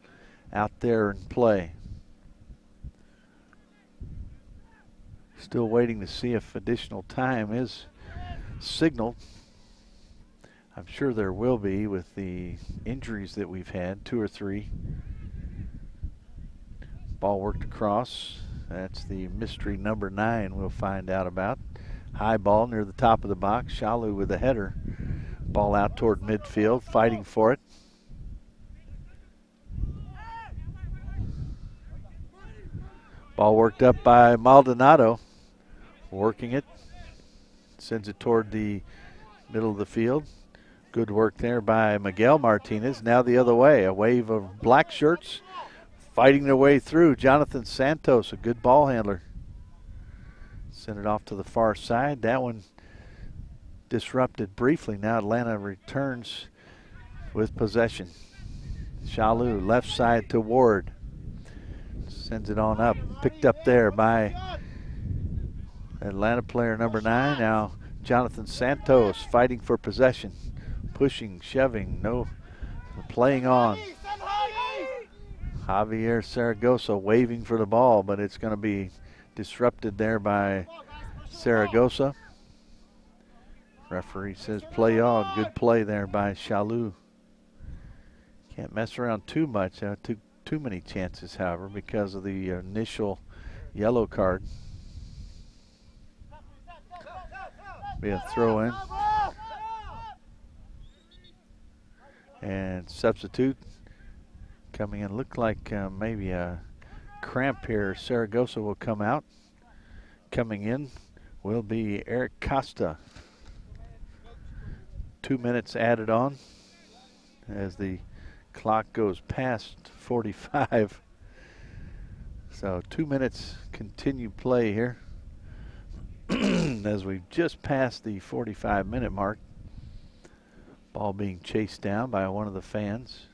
out there in play. Still waiting to see if additional time is signaled. I'm sure there will be with the injuries that we've had, 2 or 3. Ball worked across. That's the mystery number 9 we'll find out about. High ball near the top of the box. Chalou with a header. Ball out toward midfield, fighting for it. Ball worked up by Maldonado. Working it. Sends it toward the middle of the field. Good work there by Miguel Martinez. Now the other way. A wave of black shirts fighting their way through. Jonathan Santos, a good ball handler. Sent it off to the far side. That one disrupted briefly. Now Atlanta returns with possession. Shalou, left side to Ward. Sends it on up. Picked up there by Atlanta player number 9. Now Jonathan Santos fighting for possession. Pushing, shoving, no playing on. Javier Zaragoza waving for the ball, but it's going to be disrupted there by Zaragoza. Referee says play on. Good play there by Shalou. Can't mess around too much. Took too many chances, however, because of the initial yellow card. Be a throw in. And substitute coming in. Looked like maybe a cramp here. Zaragoza will come out. Coming in will be Eric Costa. 2 minutes added on as the clock goes past 45. So 2 minutes continued play here as we just passed the 45-minute mark. Ball being chased down by one of the fans.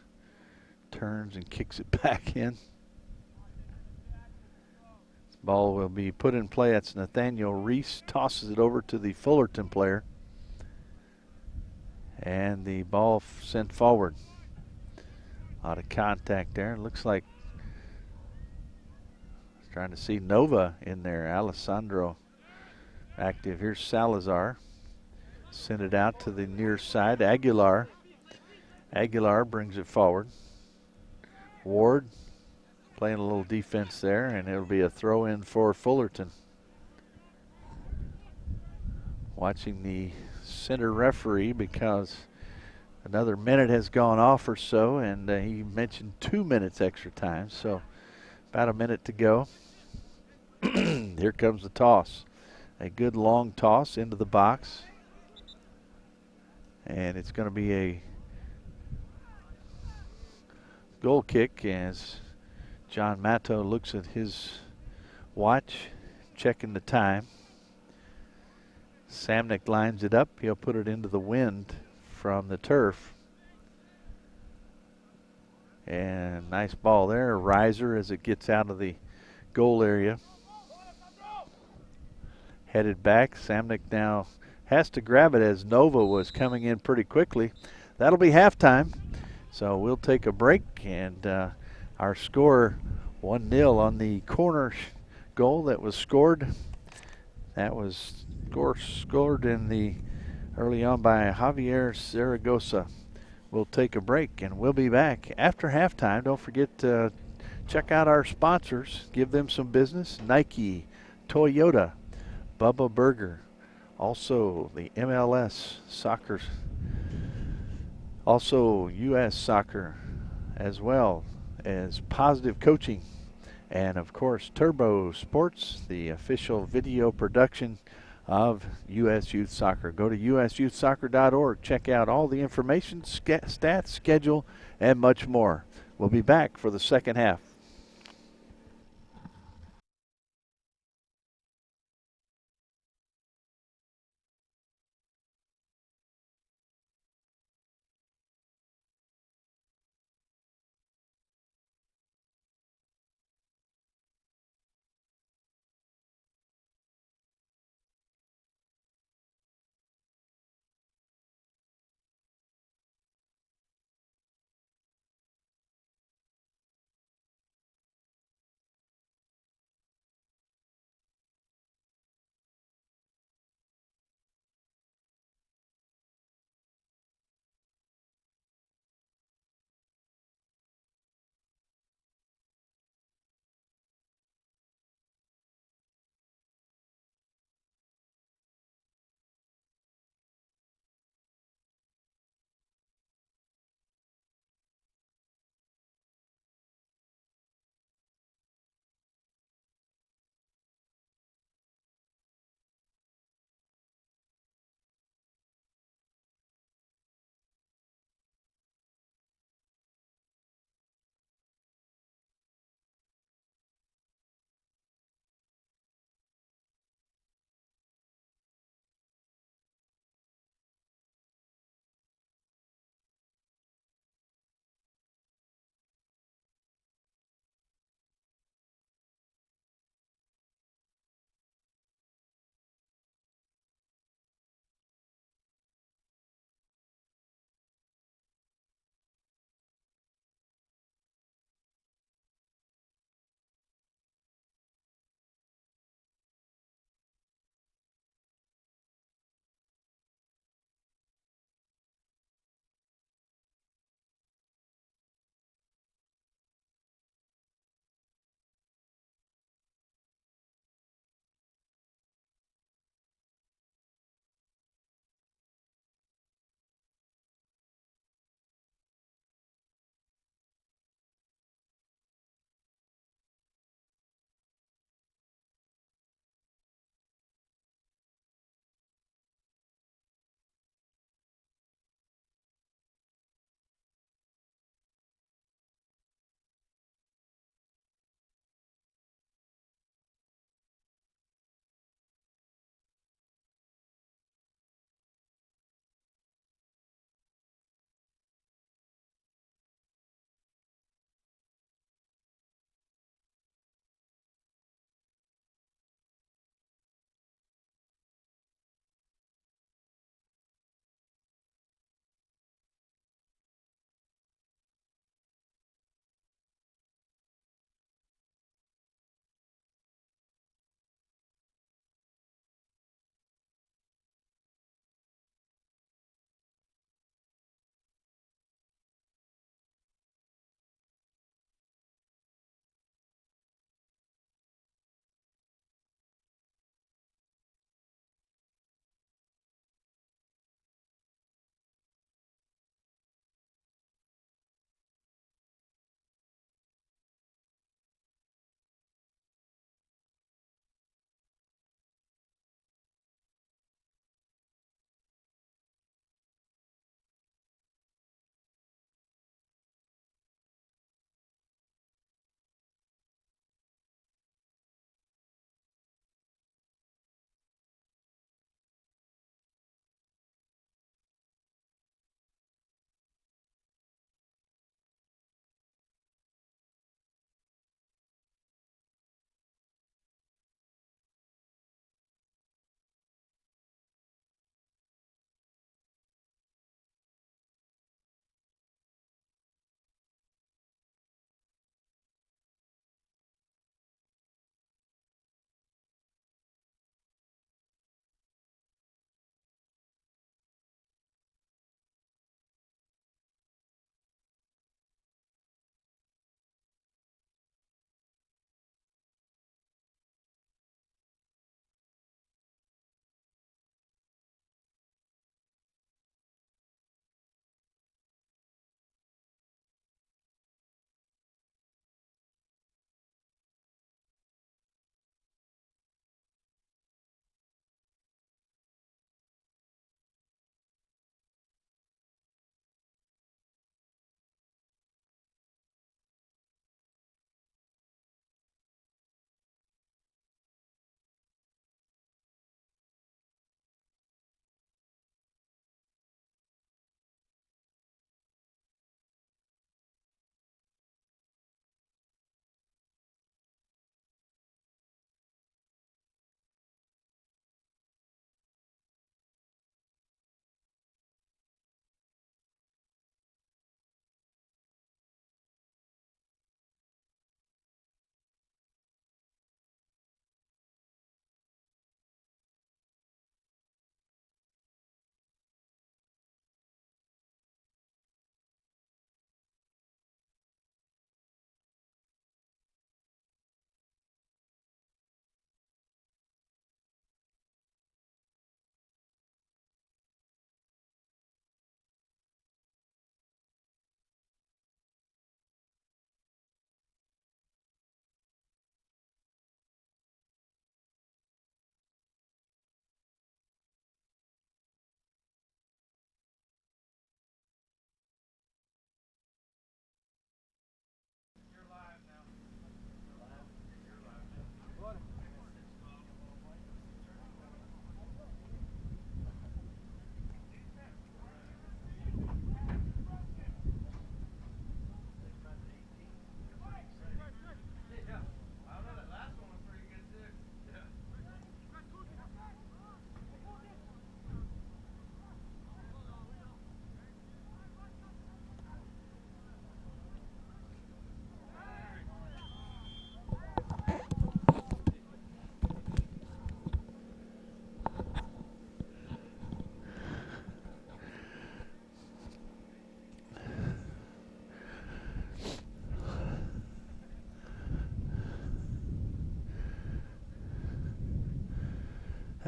Turns and kicks it back in. Ball will be put in play. That's Nathaniel Reese. Tosses it over to the Fullerton player. And the ball sent forward. A lot of contact there. Looks like trying to see Nova in there. Alessandro active. Here's Salazar. Send it out to the near side. Aguilar. Aguilar brings it forward. Ward playing a little defense there, and it'll be a throw in for Fullerton. Watching the center referee because another minute has gone off or so, and he mentioned 2 minutes extra time, so about a minute to go. Here comes the toss. A good long toss into the box. And it's going to be a goal kick as John Matto looks at his watch, checking the time. Samnick lines it up. He'll put it into the wind from the turf. And nice ball there. A riser as it gets out of the goal area. Headed back. Samnick now has to grab it as Nova was coming in pretty quickly. That'll be halftime. So we'll take a break, and our score 1-0 on the corner goal that was scored. That was scored in the early on by Javier Zaragoza. We'll take a break, and we'll be back after halftime. Don't forget to check out our sponsors. Give them some business. Nike, Toyota, Bubba Burger, also the MLS soccer, also U.S. soccer, as well as Positive Coaching, and of course Turbo Sports, the official video production of U.S. Youth Soccer. Go to usyouthsoccer.org. Check out all the information, stats, schedule, and much more. We'll be back for the second half.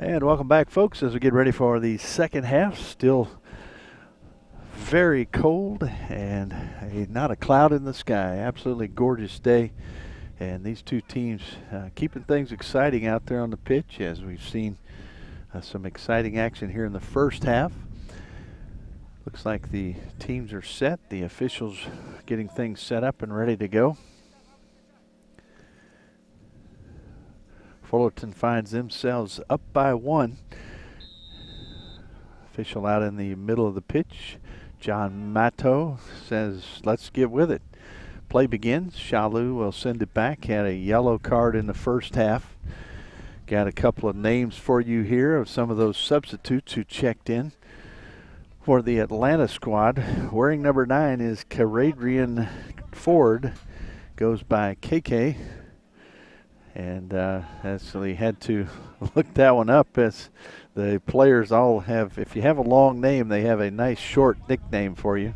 And welcome back, folks, as we get ready for the second half. Still very cold and not a cloud in the sky. Absolutely gorgeous day. And these two teams keeping things exciting out there on the pitch, as we've seen some exciting action here in the first half. Looks like the teams are set. The officials getting things set up and ready to go. Fullerton finds themselves up by 1. Official out in the middle of the pitch, John Matto, says, let's get with it. Play begins. Shalou will send it back. Had a yellow card in the first half. Got a couple of names for you here of some of those substitutes who checked in for the Atlanta squad. Wearing number 9 is Caradrian Ford. Goes by KK. And actually had to look that one up, as the players all have, if you have a long name, they have a nice short nickname for you.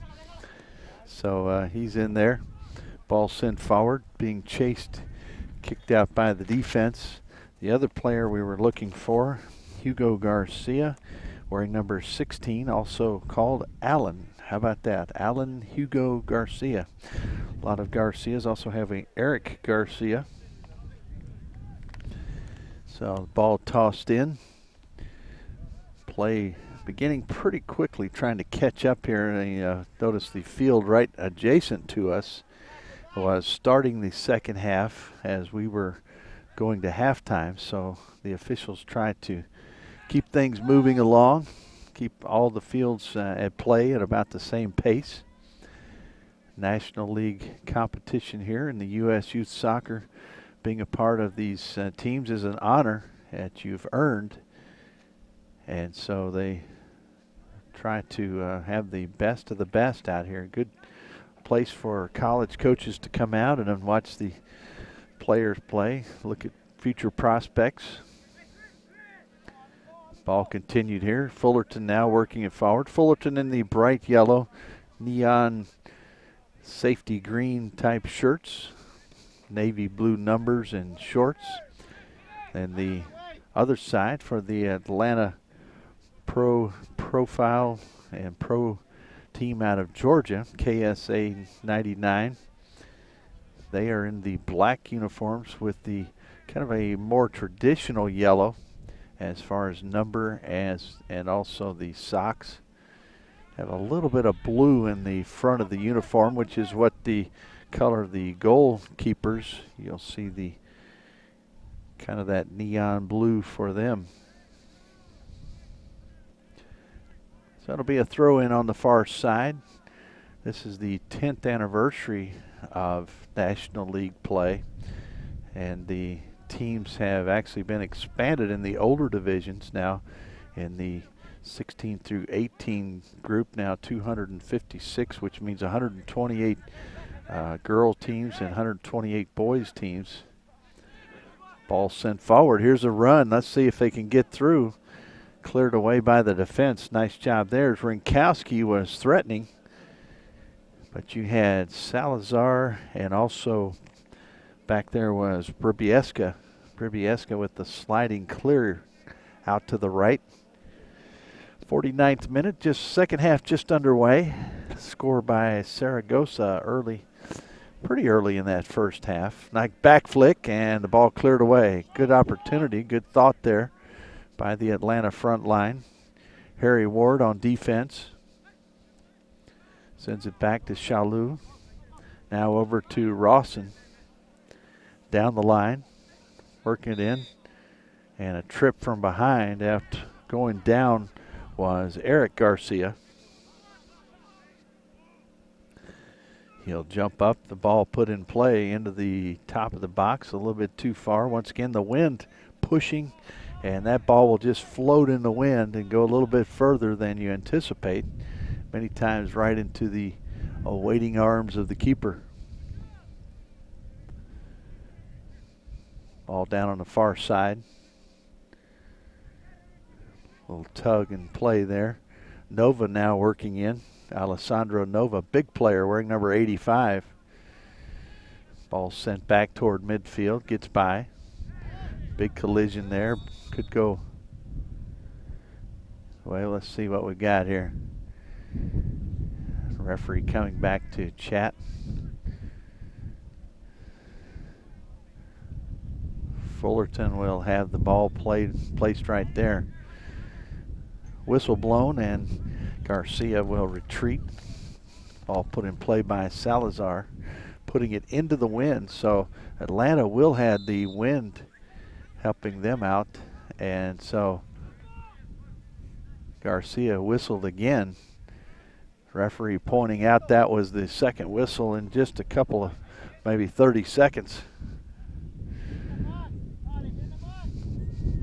So he's in there. Ball sent forward, being chased, kicked out by the defense. The other player we were looking for, Hugo Garcia, wearing number 16, also called Allen. How about that? Allen Hugo Garcia. A lot of Garcias. Also having Eric Garcia. So ball tossed in. Play beginning pretty quickly, trying to catch up here. And notice the field right adjacent to us was starting the second half as we were going to halftime. So the officials tried to keep things moving along, keep all the fields at play at about the same pace. National League competition here in the U.S. Youth Soccer. Being a part of these teams is an honor that you've earned, and so they try to have the best of the best out here. Good place for college coaches to come out and then watch the players play, look at future prospects. Ball continued here. Fullerton now working it forward. Fullerton in the bright yellow, neon safety green type shirts. Navy blue numbers and shorts. And the other side for the Atlanta profile and pro team out of Georgia, KSA 99. They are in the black uniforms with the kind of a more traditional yellow as far as number and also the socks. Have a little bit of blue in the front of the uniform, which is what the color of the goalkeepers. You'll see the kind of that neon blue for them. So it'll be a throw in on the far side. This is the 10th anniversary of National League play, and the teams have actually been expanded in the older divisions now. In the 16 through 18 group, now 256, which means 128 girl teams and 128 boys teams. Ball sent forward. Here's a run. Let's see if they can get through. Cleared away by the defense. Nice job there. Rinkowski was threatening, but you had Salazar, and also back there was Bribieska. Bribieska with the sliding clear out to the right. 49th minute, just second half just underway. Score by Saragossa pretty early in that first half. Nice back flick, and the ball cleared away. Good opportunity, good thought there by the Atlanta front line. Harry Ward on defense. Sends it back to Shalou. Now over to Rawson. Down the line, working it in. And a trip from behind after going down was Eric Garcia. He'll jump up, the ball put in play into the top of the box a little bit too far. Once again, the wind pushing, and that ball will just float in the wind and go a little bit further than you anticipate. Many times right into the awaiting arms of the keeper. Ball down on the far side. Little tug and play there. Nova now working in. Alessandro Nova, big player, wearing number 85. Ball sent back toward midfield, gets by. Big collision there. Could go Well, let's see what we got here. Referee coming back to chat. Fullerton will have the ball placed right there. Whistle blown, and Garcia will retreat. Ball put in play by Salazar, putting it into the wind. So Atlanta will have the wind helping them out, and so Garcia whistled again. Referee pointing out that was the second whistle in just a couple of maybe 30 seconds.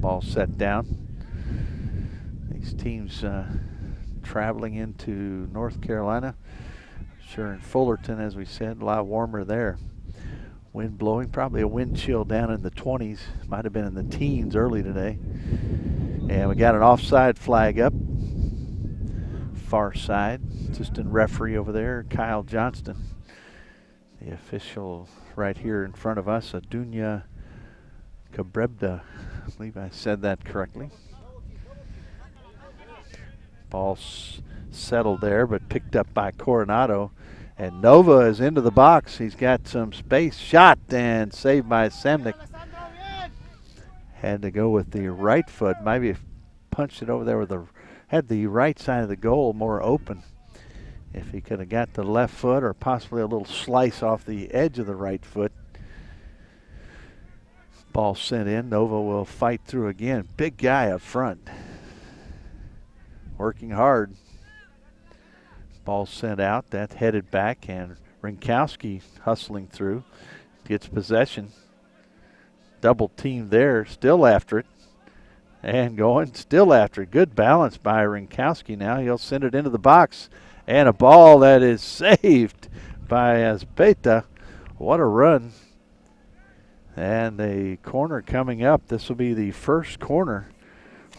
Ball set down. These teams traveling into North Carolina. Sure, in Fullerton, as we said, a lot warmer there. Wind blowing, probably a wind chill down in the 20s. Might have been in the teens early today. And we got an offside flag up. Far side. Assistant referee over there, Kyle Johnston. The official right here in front of us, Adunya Cabrebda. I believe I said that correctly. Ball settled there, but picked up by Coronado. And Nova is into the box. He's got some space. Shot and saved by Samnick. Had to go with the right foot. Maybe punched it over there with the, had the right side of the goal more open. If he could have got the left foot or possibly a little slice off the edge of the right foot. Ball sent in. Nova will fight through again. Big guy up front. Working hard. Ball sent out. That headed back, and Rinkowski hustling through. Gets possession. Double team there. Still after it. And going. Still after it. Good balance by Rinkowski now. He'll send it into the box. And a ball that is saved by Azpeta. What a run. And a corner coming up. This will be the first corner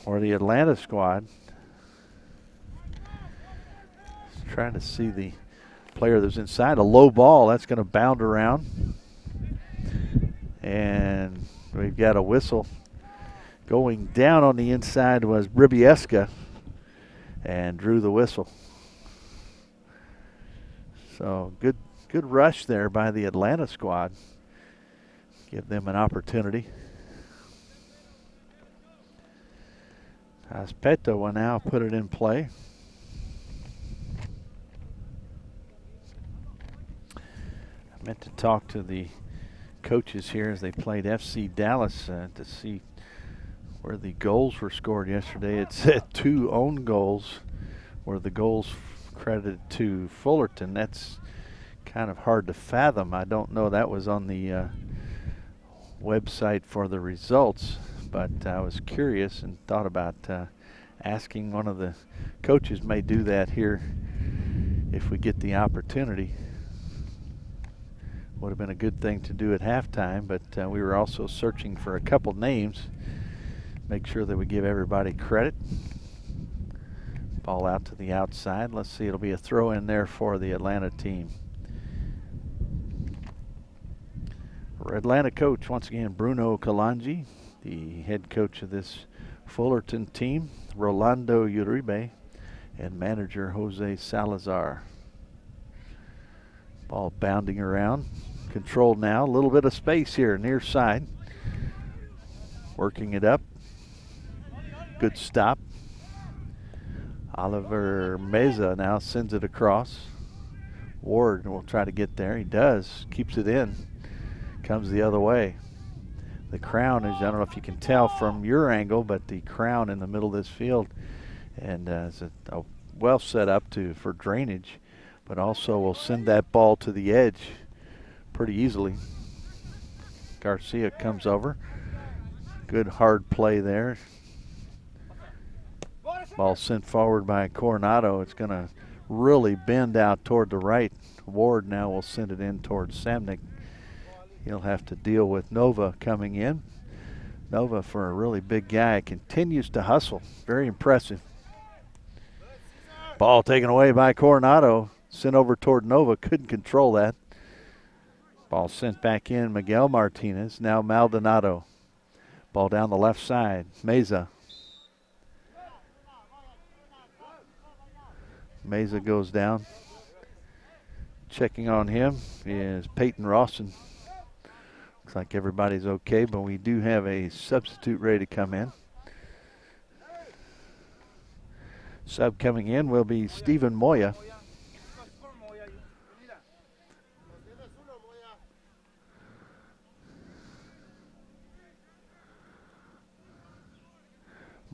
for the Atlanta squad. Trying to see the player that's inside. A low ball. That's going to bound around. And we've got a whistle. Going down on the inside was Bribieska and drew the whistle. So good rush there by the Atlanta squad. Give them an opportunity. Azpeta will now put it in play. I meant to talk to the coaches here as they played FC Dallas to see where the goals were scored yesterday. It said 2 own goals were the goals credited to Fullerton. That's kind of hard to fathom. I don't know, that was on the website for the results, but I was curious and thought about asking one of the coaches. May do that here if we get the opportunity. Would have been a good thing to do at halftime, but we were also searching for a couple names. Make sure that we give everybody credit. Ball out to the outside. Let's see, it'll be a throw in there for the Atlanta team. Our Atlanta coach, once again, Bruno Kalanji, the head coach of this Fullerton team, Rolando Uribe, and manager Jose Salazar. Ball bounding around. Controlled now. A little bit of space here near side. Working it up. Good stop. Oliver Meza now sends it across. Ward will try to get there. He does. Keeps it in. Comes the other way. The crown is, I don't know if you can tell from your angle, but the crown in the middle of this field, and is a well set up for drainage, but also will send that ball to the edge pretty easily. Garcia comes over. Good hard play there. Ball sent forward by Coronado. It's going to really bend out toward the right. Ward now will send it in towards Samnick. He'll have to deal with Nova coming in. Nova, for a really big guy, continues to hustle. Very impressive. Ball taken away by Coronado. Sent over toward Nova. Couldn't control that. Ball sent back in. Miguel Martinez. Now Maldonado. Ball down the left side. Meza. Mesa goes down. Checking on him is Peyton Rawson. Looks like everybody's okay, but we do have a substitute ready to come in. Sub coming in will be Stephen Moya.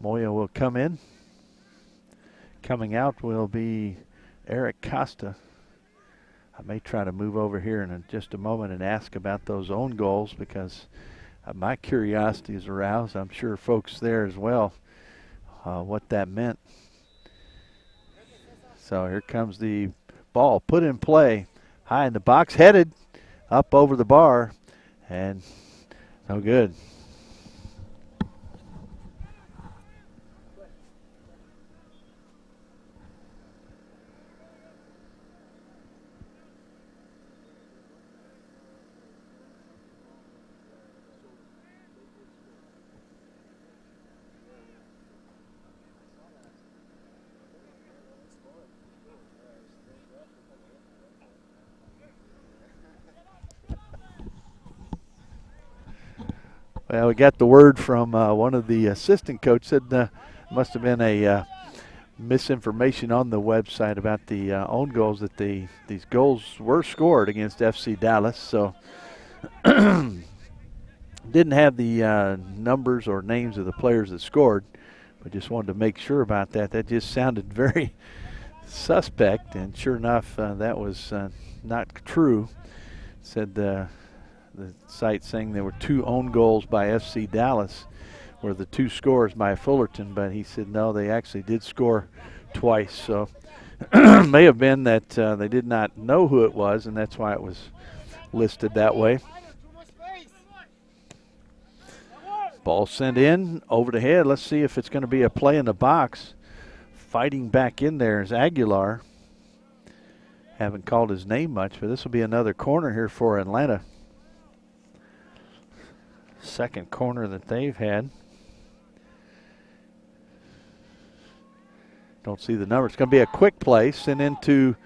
Moya will come in. Coming out will be Eric Costa. I may try to move over here in just a moment and ask about those own goals, because my curiosity is aroused. I'm sure folks there as well, what that meant. So here comes the ball put in play. High in the box, headed up over the bar, and no good. Well, we got the word from one of the assistant coaches, said must have been a misinformation on the website about the own goals, that these goals were scored against FC Dallas. So didn't have the numbers or names of the players that scored, but just wanted to make sure about that. That just sounded very suspect, and sure enough, that was not true. Said the site saying there were 2 own goals by FC Dallas, were the 2 scores by Fullerton, but he said no, they actually did score twice. So may have been that they did not know who it was, and that's why it was listed that way. Ball sent in over the head. Let's see if it's going to be a play in the box. Fighting back in there is Aguilar. Haven't called his name much, but this will be another corner here for Atlanta. Second corner that they've had. Don't see the number. It's going to be a quick play. Sent into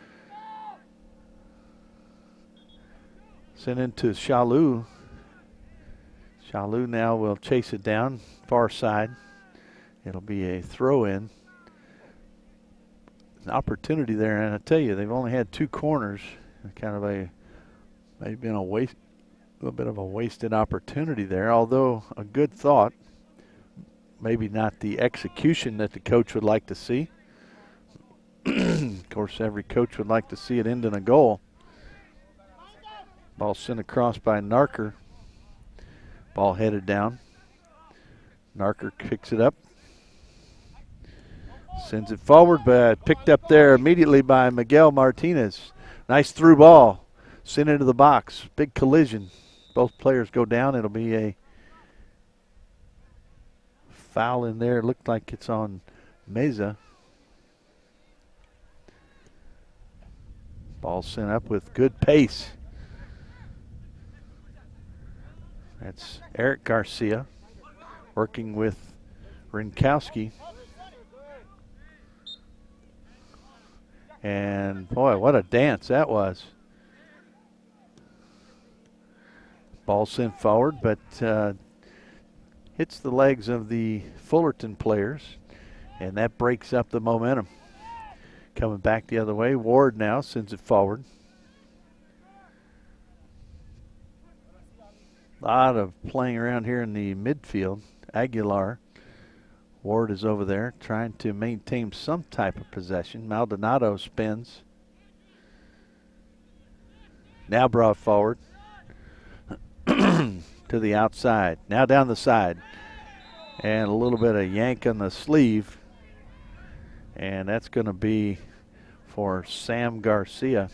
Shalou. Shalou now will chase it down far side. It'll be a throw in. An opportunity there, and I tell you, they've only had 2 corners. Kind of maybe been a little bit of a wasted opportunity there, although a good thought. Maybe not the execution that the coach would like to see. Of course, every coach would like to see it end in a goal. Ball sent across by Narker. Ball headed down. Narker picks it up. Sends it forward, but picked up there immediately by Miguel Martinez. Nice through ball. Sent into the box. Big collision. Both players go down. It'll be a foul in there. It looked like it's on Meza. Ball sent up with good pace. That's Eric Garcia working with Rinkowski. And boy, what a dance that was. Ball sent forward, but hits the legs of the Fullerton players, and that breaks up the momentum. Coming back the other way, Ward now sends it forward. A lot of playing around here in the midfield. Aguilar. Ward is over there trying to maintain some type of possession. Maldonado spins. Now brought forward to the outside. Now down the side. And a little bit of yank on the sleeve. And that's going to be for Sam Garcia.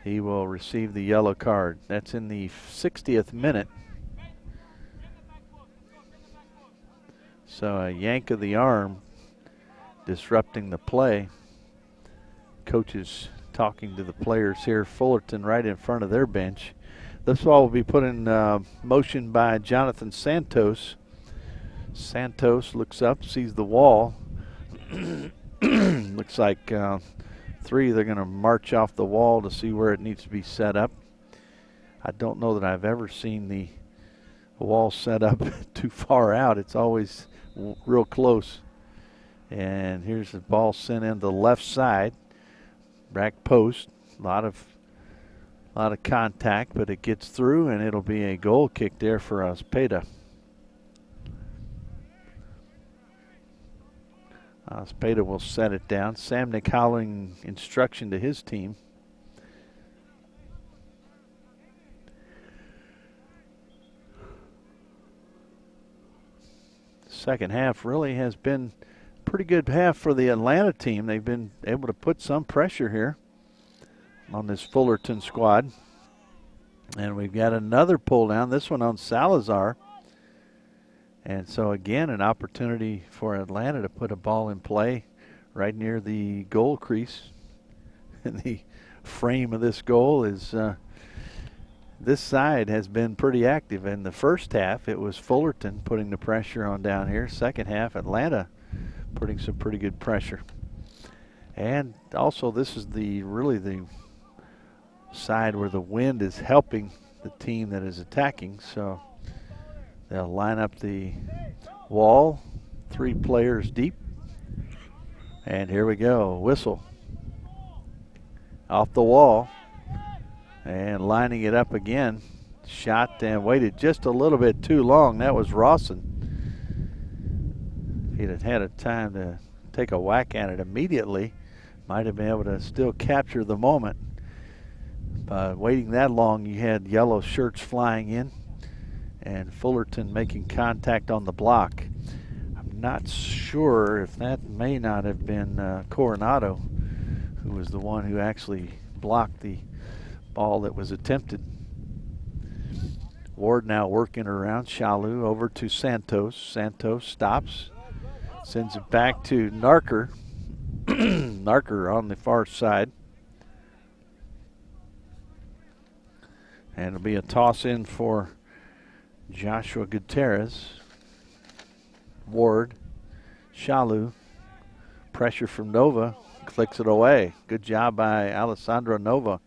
He will receive the yellow card. That's in the 60th minute. So a yank of the arm disrupting the play. Coaches talking to the players here. Fullerton right in front of their bench. This ball will be put in motion by Jonathan Santos. Santos looks up, sees the wall, Looks like 3, they're going to march off the wall to see where it needs to be set up. I don't know that I've ever seen the wall set up too far out. It's always real close. And here's the ball sent in the left side, back post. A lot of contact, but it gets through, and it'll be a goal kick there for Ospeda. Ospeda will set it down. Sam Nick hollering instruction to his team. Second half really has been a pretty good half for the Atlanta team. They've been able to put some pressure here on this Fullerton squad. And we've got another pull down, this one on Salazar. And so again, an opportunity for Atlanta to put a ball in play right near the goal crease. And the frame of this goal is this side has been pretty active. In the first half, it was Fullerton putting the pressure on down here. Second half, Atlanta putting some pretty good pressure. And also, this is really the side where the wind is helping the team that is attacking. So they'll line up the wall, 3 players deep. And here we go, whistle. Off the wall. And lining it up again. Shot and waited just a little bit too long. That was Rawson. If he'd have had a time to take a whack at it immediately, might have been able to still capture the moment. But waiting that long, you had yellow shirts flying in and Fullerton making contact on the block. I'm not sure if that may not have been Coronado, who was the one who actually blocked the ball that was attempted. Ward now working around. Shalou over to Santos. Santos stops, sends it back to Narker. Narker on the far side. And it'll be a toss in for Joshua Gutierrez. Ward, Shalou, pressure from Nova, clicks it away. Good job by Alessandro Nova.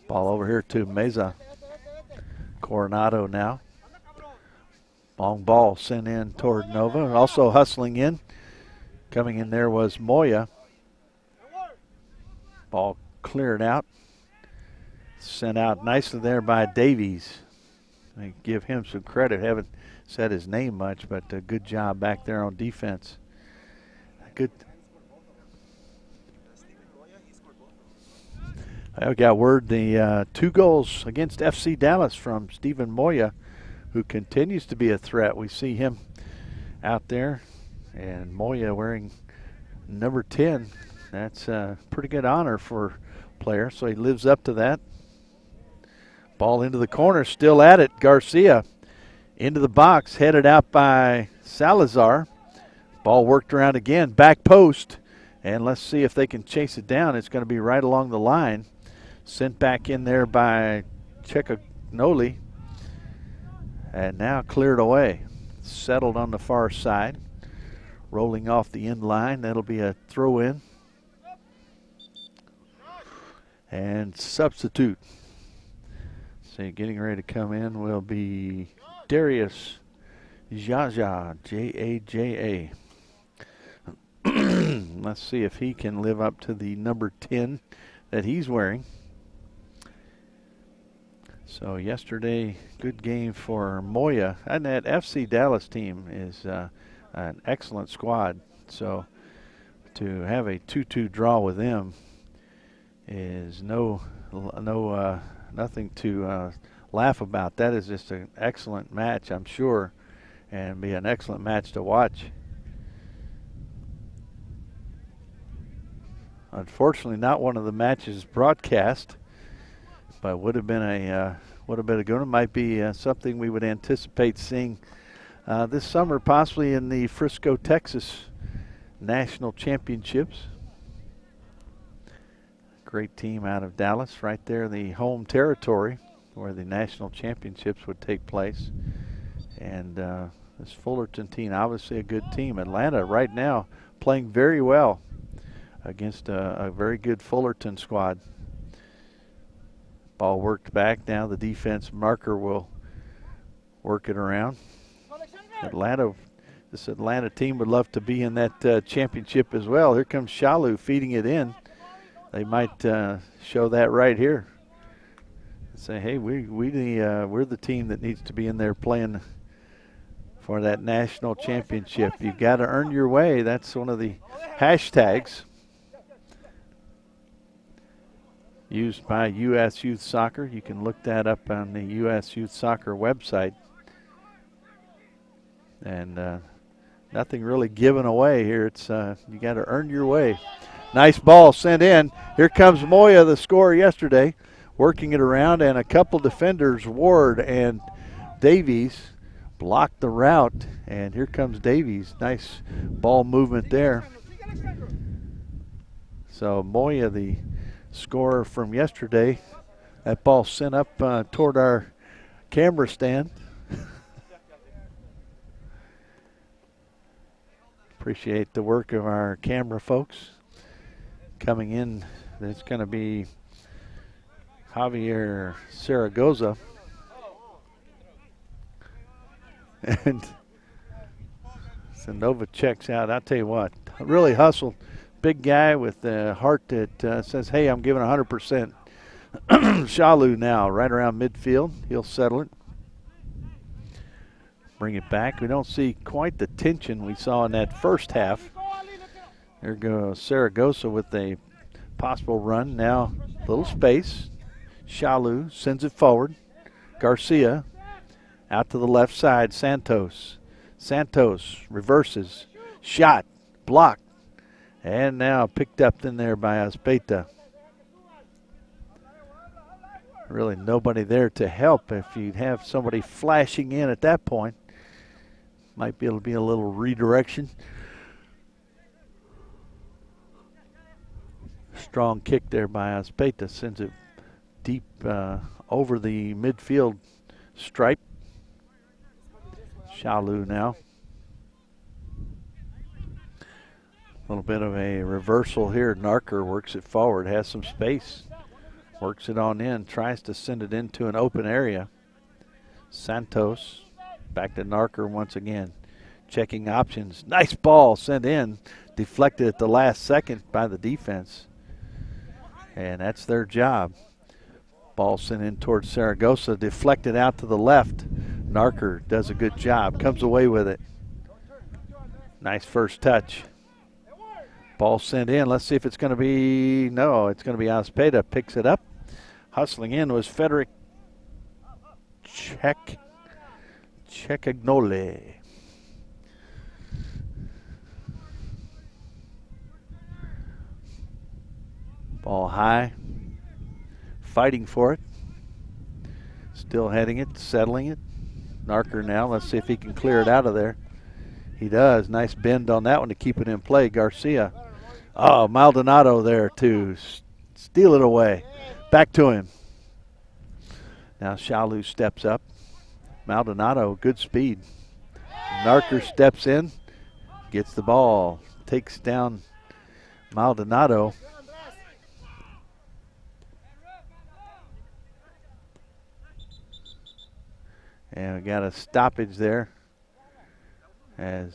Ball over here to Meza. Coronado now. Long ball sent in toward Nova. Also hustling in. Coming in there was Moya. Ball cleared out. Sent out nicely there by Davies. I give him some credit. Haven't said his name much, but a good job back there on defense. Good. I got word the 2 goals against FC Dallas from Stephen Moya, who continues to be a threat. We see him out there, and Moya wearing number 10. That's a pretty good honor for a player, so he lives up to that. Ball into the corner, still at it. Garcia into the box, headed out by Salazar. Ball worked around again, back post, and let's see if they can chase it down. It's going to be right along the line. Sent back in there by Ceccagnoli, and now cleared away. Settled on the far side, rolling off the end line. That'll be a throw in. And substitute. So getting ready to come in will be Darius Jaja, J-A-J-A. Let's see if he can live up to the number 10 that he's wearing. So yesterday, good game for Moya. And that FC Dallas team is an excellent squad. So to have a 2-2 draw with them is nothing to laugh about. That is just an excellent match, I'm sure, and be an excellent match to watch. Unfortunately, not one of the matches broadcast, but would have been a good one. Might be something we would anticipate seeing this summer, possibly in the Frisco, Texas National Championships. Great team out of Dallas, right there in the home territory where the national championships would take place. And this Fullerton team, obviously a good team. Atlanta right now playing very well against a very good Fullerton squad. Ball worked back. Now the defense marker will work it around. This Atlanta team would love to be in that championship as well. Here comes Shalu feeding it in. They might show that right here. Say, hey, we're the team that needs to be in there playing for that national championship. You've got to earn your way. That's one of the hashtags used by U.S. Youth Soccer. You can look that up on the U.S. Youth Soccer website. And nothing really given away here. It's you got to earn your way. Nice ball sent in. Here comes Moya, the scorer yesterday, working it around, and a couple defenders, Ward and Davies, blocked the route. And here comes Davies. Nice ball movement there. So Moya, the scorer from yesterday, that ball sent up toward our camera stand. Appreciate the work of our camera folks. Coming in, it's going to be Javier Zaragoza. And Sanova checks out. I'll tell you what, really hustled. Big guy with a heart that says, hey, I'm giving 100%. Shalu now right around midfield. He'll settle it. Bring it back. We don't see quite the tension we saw in that first half. There goes Zaragoza with a possible run. Now a little space. Shalu sends it forward. Garcia out to the left side. Santos reverses. Shot. Blocked. And now picked up in there by Azpeta. Really nobody there to help. If you'd have somebody flashing in at that point, might be able to be a little redirection. Strong kick there by Azpeta. Sends it deep over the midfield stripe. Shalu now. A little bit of a reversal here. Narker works it forward, has some space. Works it on in, tries to send it into an open area. Santos back to Narker once again. Checking options. Nice ball sent in. Deflected at the last second by the defense. And that's their job. Ball sent in towards Zaragoza. Deflected out to the left. Narker does a good job. Comes away with it. Nice first touch. Ball sent in. Let's see if it's going to be, no, it's going to be Azpeta. Picks it up. Hustling in was Frederick Ceccagnole. Ball high. Fighting for it. Still heading it, settling it. Narker now. Let's see if he can clear it out of there. He does. Nice bend on that one to keep it in play. Garcia. Oh, Maldonado there to steal it away. Back to him. Now Shalu steps up. Maldonado, good speed. Narker steps in, gets the ball, takes down Maldonado. And we got a stoppage there as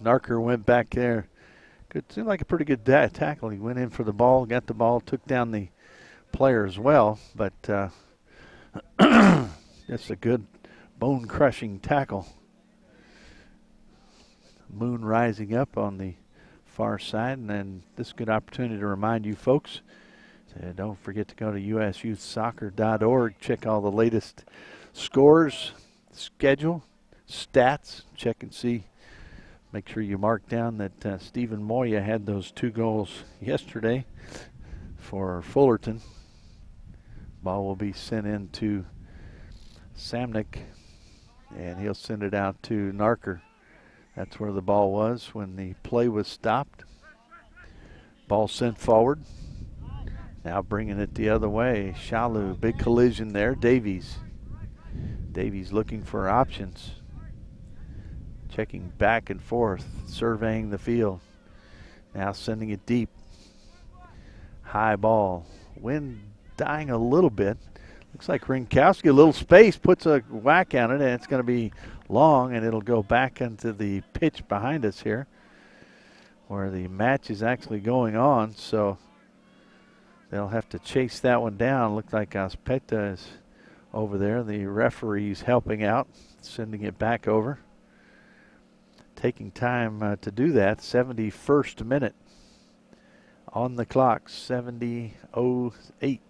Narker went back there. Seemed like a pretty good tackle. He went in for the ball, got the ball, took down the player as well, but it's a good bone-crushing tackle. Moon rising up on the far side, and then this is a good opportunity to remind you folks, don't forget to go to usyouthsoccer.org, check all the latest scores, schedule, stats, check and see. Make sure you mark down that Stephen Moya had those 2 goals yesterday for Fullerton. Ball will be sent in to Samnick, and he'll send it out to Narker. That's where the ball was when the play was stopped. Ball sent forward. Now bringing it the other way. Shalu, big collision there. Davies looking for options. Checking back and forth, surveying the field. Now sending it deep. High ball. Wind dying a little bit. Looks like Rinkowski, a little space, puts a whack on it, and it's going to be long, and it'll go back into the pitch behind us here where the match is actually going on. So they'll have to chase that one down. Looks like Aspeta is over there. The referee's helping out, sending it back over. Taking time to do that. 71st minute on the clock, 70:08.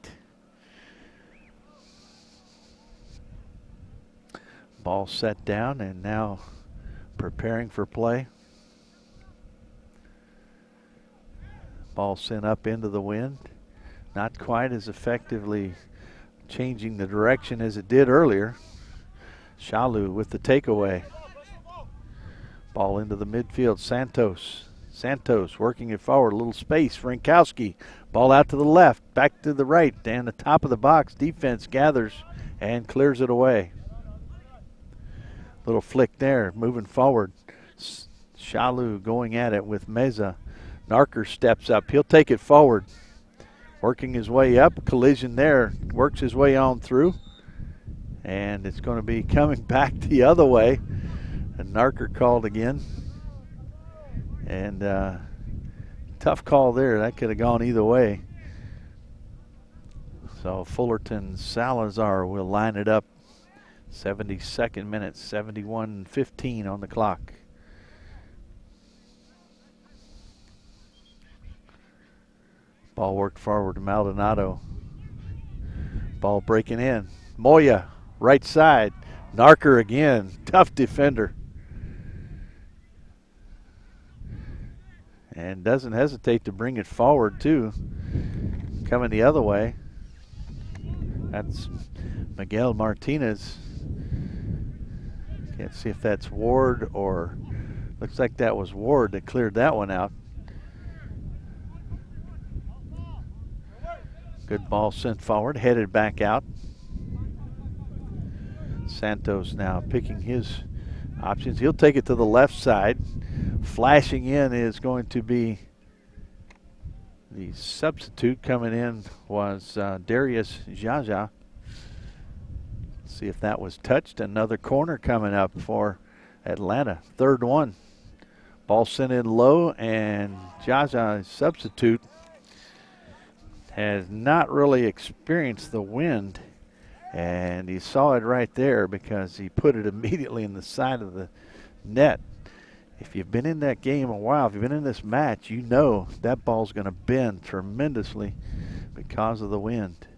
Ball set down and now preparing for play. Ball sent up into the wind. Not quite as effectively changing the direction as it did earlier. Shalu with the takeaway. Ball into the midfield. Santos working it forward. A little space. Rinkowski. Ball out to the left. Back to the right. And the top of the box. Defense gathers and clears it away. Little flick there. Moving forward. Shalu going at it with Meza. Narker steps up. He'll take it forward. Working his way up. Collision there. Works his way on through. And it's going to be coming back the other way. And Narker called again. And tough call there. That could have gone either way. So Fullerton Salazar will line it up. 72nd minute, 71:15 on the clock. Ball worked forward to Maldonado. Ball breaking in. Moya, right side. Narker again. Tough defender. And doesn't hesitate to bring it forward, too. Coming the other way. That's Miguel Martinez. Can't see if that's Ward or... Looks like that was Ward that cleared that one out. Good ball sent forward, headed back out. Santos now picking his options. He'll take it to the left side. Flashing in is going to be the substitute. Coming in was Darius Jaja. See if that was touched. Another corner coming up for Atlanta. Third one. Ball sent in low, and Jaja, substitute, has not really experienced the wind. And he saw it right there because he put it immediately in the side of the net. If you've been in that game a while, if you've been in this match, you know that ball's going to bend tremendously because of the wind.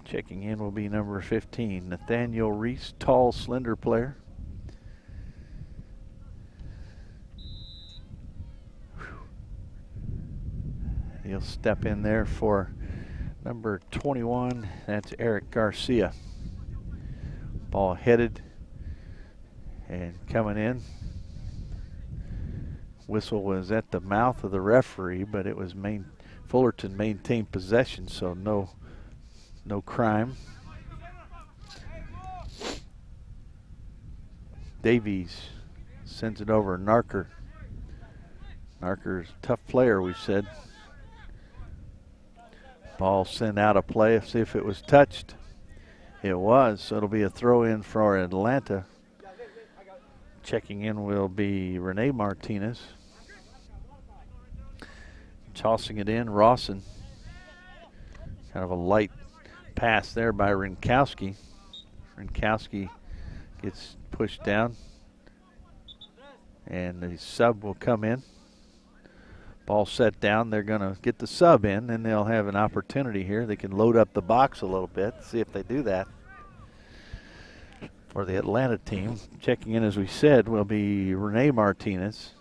Checking in will be number 15, Nathaniel Reese, tall, slender player. He'll step in there for number 21, that's Eric Garcia. Ball headed and coming in. Whistle was at the mouth of the referee, but it was Fullerton maintained possession, so no crime. Davies sends it over. Narker's a tough player, we've said. Ball sent out of play. See if it was touched. It was, so it'll be a throw in for Atlanta. Checking in will be Rene Martinez. Tossing it in, Rawson. Kind of a light pass there by Rinkowski. Rinkowski gets pushed down. And the sub will come in. Ball set down. They're going to get the sub in, and they'll have an opportunity here. They can load up the box a little bit, see if they do that. For the Atlanta team, checking in, as we said, will be Rene Martinez.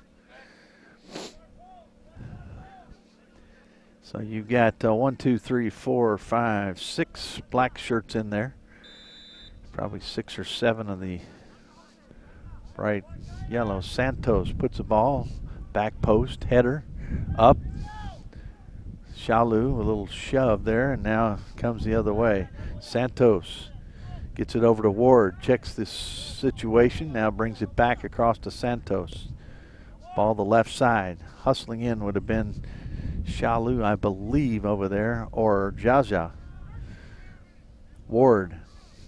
So you've got 1, 2, 3, 4, 5, 6 black shirts in there. Probably 6 or 7 of the bright yellow. Santos puts the ball, back post, header, up. Shalu, a little shove there, and now comes the other way. Santos Gets it over to Ward. Checks this situation. Now brings it back across to Santos. Ball the left side. Hustling in would have been Shalou, I believe, over there, or Jaja. Ward.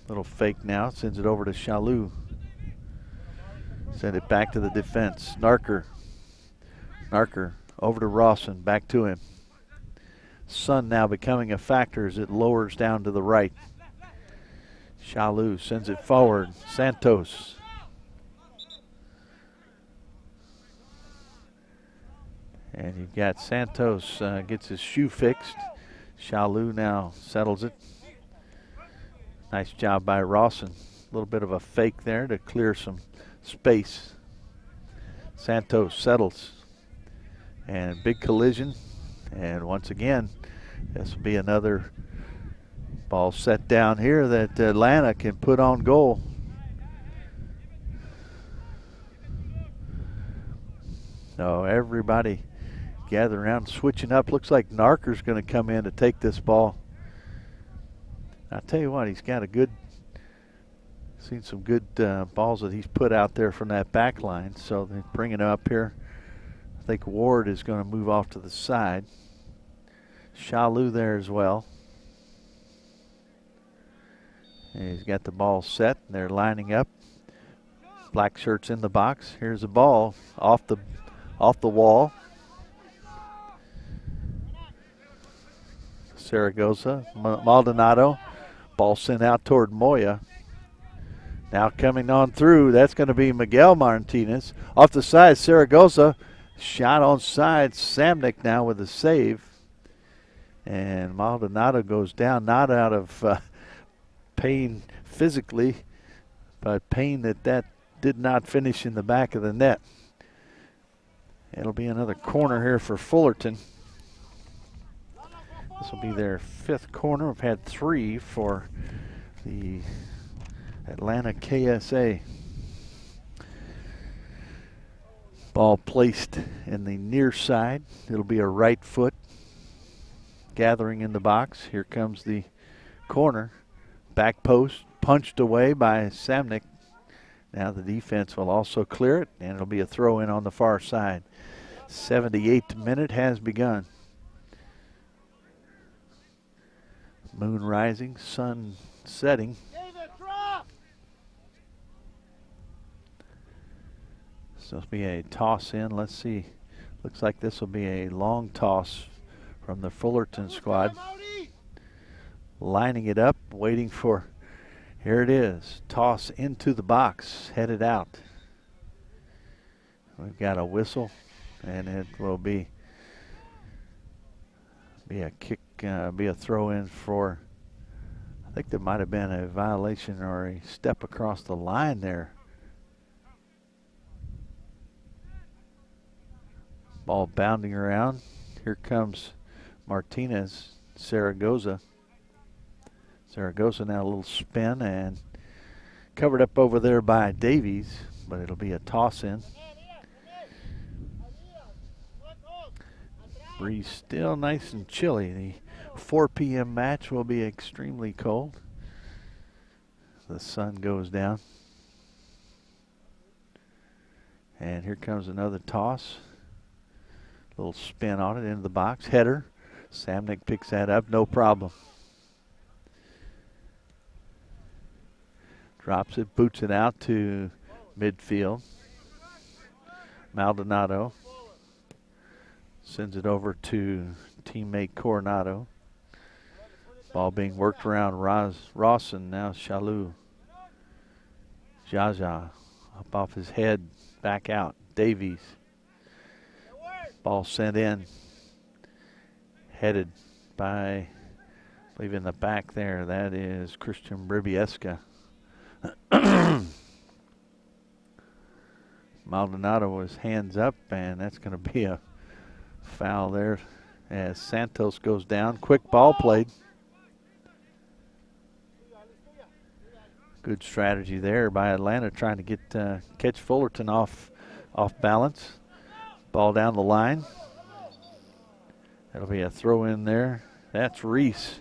Little fake now. Sends it over to Shalou. Send it back to the defense. Narker over to Rawson. Back to him. Sun now becoming a factor as it lowers down to the right. Shalou sends it forward. Santos. And you've got Santos gets his shoe fixed. Shalou now settles it. Nice job by Rawson. A little bit of a fake there to clear some space. Santos settles. And big collision. And once again, this will be another ball set down here that Atlanta can put on goal. So everybody gather around, switching up. Looks like Narker's going to come in to take this ball. I'll tell you what, he's got seen some good balls that he's put out there from that back line. So they bring it up here. I think Ward is going to move off to the side. Shalou there as well. And he's got the ball set. They're lining up. Black shirts in the box. Here's the ball off the wall. Zaragoza, Maldonado. Ball sent out toward Moya. Now coming on through, that's going to be Miguel Martinez. Off the side, Zaragoza. Shot on side. Samnick now with a save. And Maldonado goes down, not out of pain physically, but pain that did not finish in the back of the net. It'll be another corner here for Fullerton. This will be their 5th corner. We've had 3 for the Atlanta KSA. Ball placed in the near side. It'll be a right foot. Gathering in the box. Here comes the corner. Back post punched away by Samnick. Now the defense will also clear it, and it'll be a throw in on the far side. 78th minute has begun. Moon rising, sun setting. So it'll be a toss in. Let's see. Looks like this will be a long toss from the Fullerton squad. Lining it up, waiting for, here it is. Toss into the box, headed out. We've got a whistle, and it will be a kick, be a throw in for, I think there might have been a violation or a step across the line there. Ball bounding around. Here comes Martinez, Zaragoza. Zaragoza now a little spin and covered up over there by Davies, but it'll be a toss in. Breeze still nice and chilly. The 4 p.m. match will be extremely cold. The sun goes down. And here comes another toss. Little spin on it into the box. Header. Samnick picks that up, no problem. Drops it, boots it out to midfield. Maldonado sends it over to teammate Coronado. Ball being worked around Rawson, now Shalou. Jaja up off his head, back out. Davies. Ball sent in. Headed by, I believe in the back there, that is Christian Bribieska. Maldonado was hands up, and that's going to be a foul there as Santos goes down. Quick ball played. Good strategy there by Atlanta trying to get catch Fullerton off balance. Ball down the line. That'll be a throw in there. That's Reese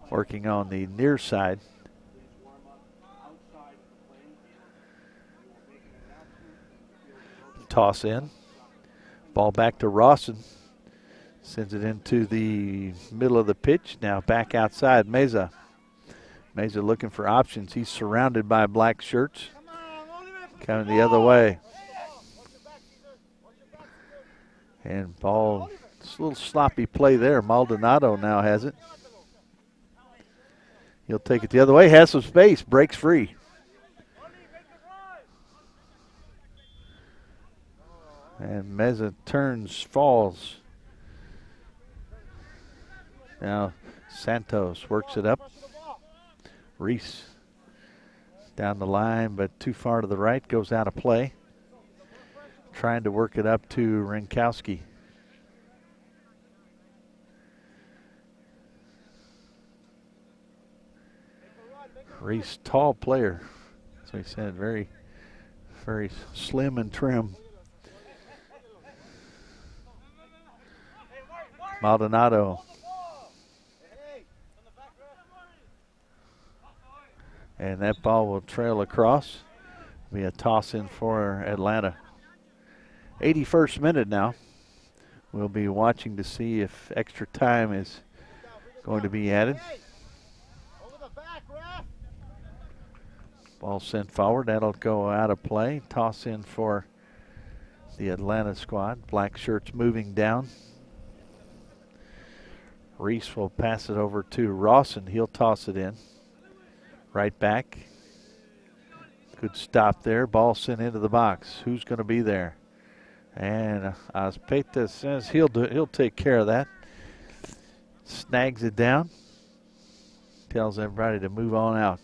working on the near side. toss in. Ball back to Rawson. Sends it into the middle of the pitch. Now back outside, Meza. Meza looking for options. He's surrounded by black shirts. Coming the other way. And ball, it's a little sloppy play there. Maldonado now has it. He'll take it the other way. Has some space. Breaks free. And Meza turns, falls. Now Santos works it up. Reese down the line, but too far to the right, goes out of play. Trying to work it up to Rinkowski. Reese, tall player. So he said, very, very slim and trim. Maldonado. And that ball will trail across. Be a toss in for Atlanta. 81st minute now. We'll be watching to see if extra time is going to be added. Ball sent forward. That'll go out of play. Toss in for the Atlanta squad. Black shirts moving down. Reese will pass it over to Rawson. He'll toss it in. Right back. Good stop there. Ball sent into the box. Who's going to be there? And Azpeta says he'll take care of that. Snags it down. Tells everybody to move on out.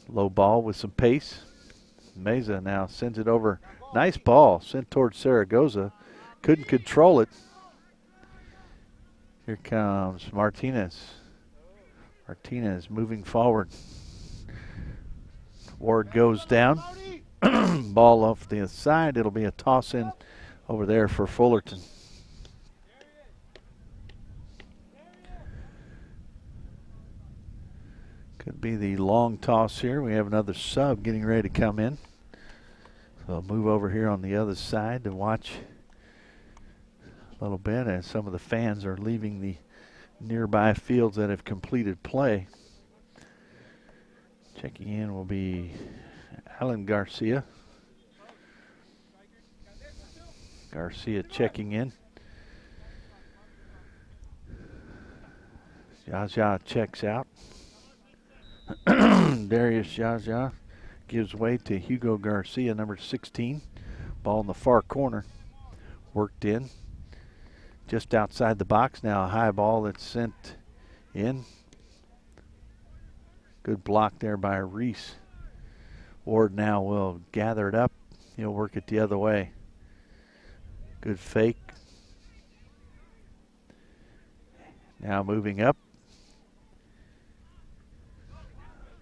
Low ball with some pace. Meza now sends it over. Nice ball sent towards Zaragoza. Couldn't control it. Here comes Martinez. Martinez moving forward. Ward goes down. Ball off the side. It'll be a toss in over there for Fullerton. Could be the long toss here. We have another sub getting ready to come in. So I'll move over here on the other side to watch a little bit as some of the fans are leaving the nearby fields that have completed play. Checking in will be Alan Garcia. Garcia checking in. Jaja checks out. Darius Jaja gives way to Hugo Garcia, number 16. Ball in the far corner. Worked in. Just outside the box now, a high ball that's sent in. Good block there by Reese. Ward now will gather it up. He'll work it the other way. Good fake. Now moving up.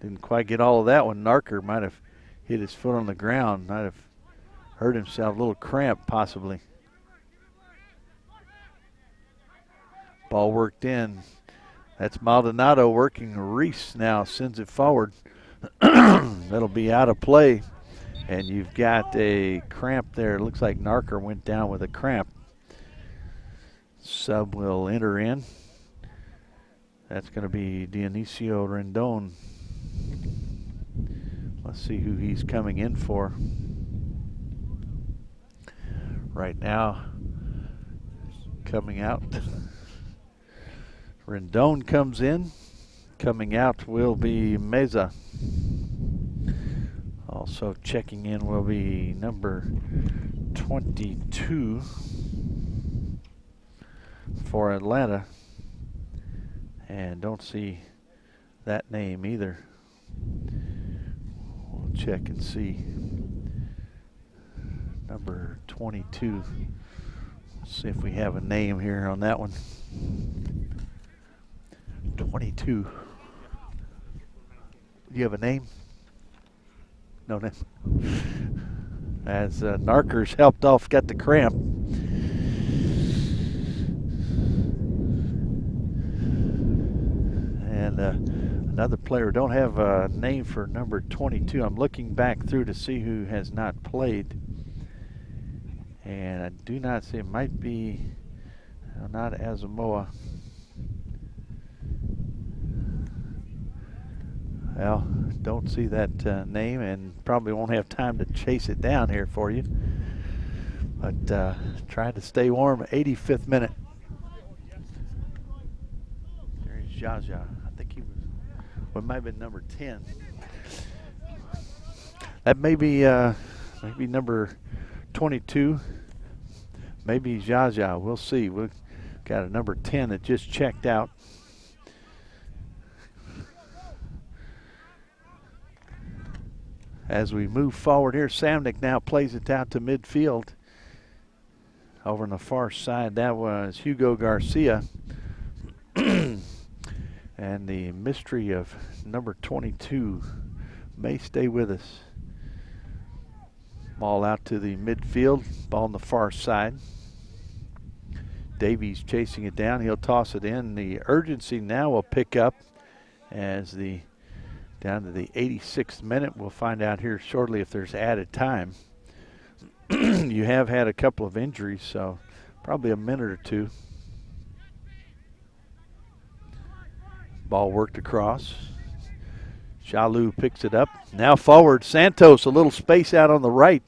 Didn't quite get all of that one. Narker might have hit his foot on the ground. Might have hurt himself. A little cramp possibly. Ball worked in. That's Maldonado working. Reese now sends it forward. That'll be out of play. And you've got a cramp there. It looks like Narker went down with a cramp. Sub will enter in. That's going to be Dionisio Rendon. Let's see who he's coming in for. Right now, coming out. Rendon comes in. Coming out will be Meza. Also checking in will be number 22 for Atlanta. And don't see that name either. We'll check and see. Number 22. Let's see if we have a name here on that one. 22. Do you have a name? No name. As Narker's helped off, got the cramp. And Another player. Don't have a name for number 22. I'm looking back through to see who has not played. And I do not see. It might be not Asamoah. Well, don't see that name, and probably won't have time to chase it down here for you. But trying to stay warm. 85th minute. There's Jaja. I think he was. Well, it might have been number 10. That may be maybe number 22. Maybe Jaja. We'll see. We've got a number 10 that just checked out. As we move forward here, Samnick now plays it out to midfield. Over on the far side, that was Hugo Garcia. And the mystery of number 22 may stay with us. Ball out to the midfield, ball on the far side. Davies chasing it down, he'll toss it in. The urgency now will pick up as down to the 86th minute. We'll find out here shortly if there's added time. You have had a couple of injuries, so probably a minute or two. Ball worked across. Shalou picks it up. Now forward, Santos, a little space out on the right.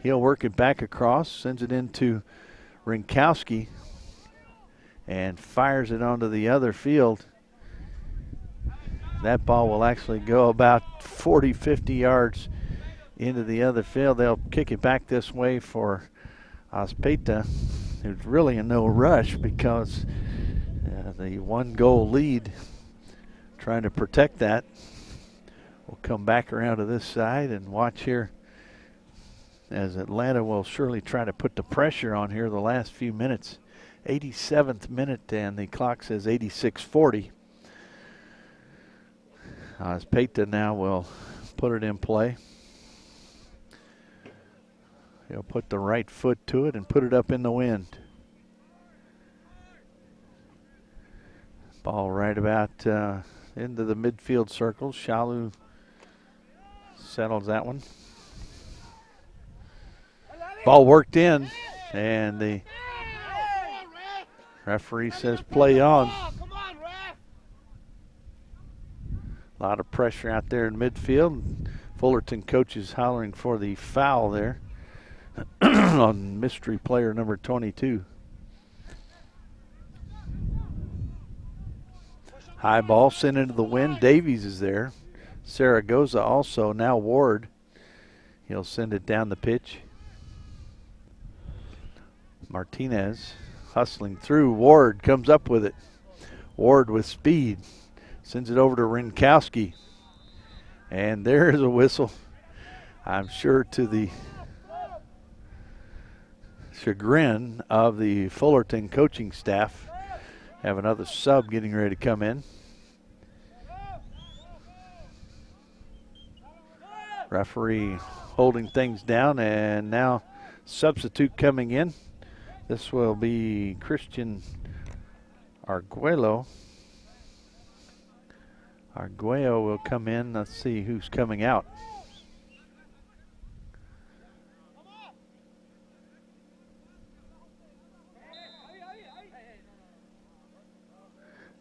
He'll work it back across, sends it into Rinkowski, and fires it onto the other field. That ball will actually go about 40, 50 yards into the other field. They'll kick it back this way for Azpeitia, who's really in no rush because the 1-goal lead, trying to protect that. We'll come back around to this side and watch here as Atlanta will surely try to put the pressure on here the last few minutes. 87th minute, and the clock says 86:40. Azpeitia now will put it in play. He'll put the right foot to it and put it up in the wind. Ball right about into the midfield circle. Shalou settles that one. Ball worked in, and the referee says play on. A lot of pressure out there in midfield. Fullerton coaches hollering for the foul there on mystery player number 22. High ball sent into the wind. Davies is there. Zaragoza also. Now Ward. He'll send it down the pitch. Martinez hustling through. Ward comes up with it. Ward with speed. Sends it over to Rinkowski. And there's a whistle. I'm sure to the chagrin of the Fullerton coaching staff. Have another sub getting ready to come in. Referee holding things down, and now substitute coming in. This will be Christian Arguello. Arguello will come in. Let's see who's coming out.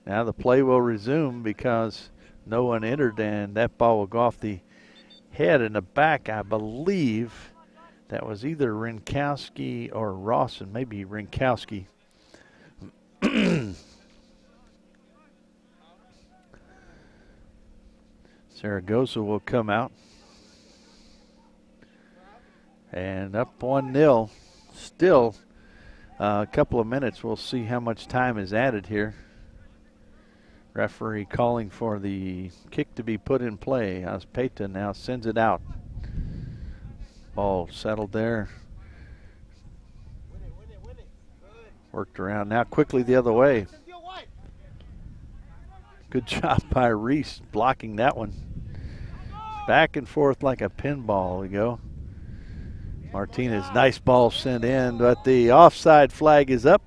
Now the play will resume because no one entered, and that ball will go off the head and the back. I believe that was either Rinkowski or Rawson, maybe Rinkowski. Zaragoza will come out. And up 1-0. Still a couple of minutes. We'll see how much time is added here. Referee calling for the kick to be put in play. Azpeitia now sends it out. Ball settled there. Worked around now quickly the other way. Good job by Reese blocking that one. Back and forth like a pinball we go. Martinez, nice ball sent in, but the offside flag is up,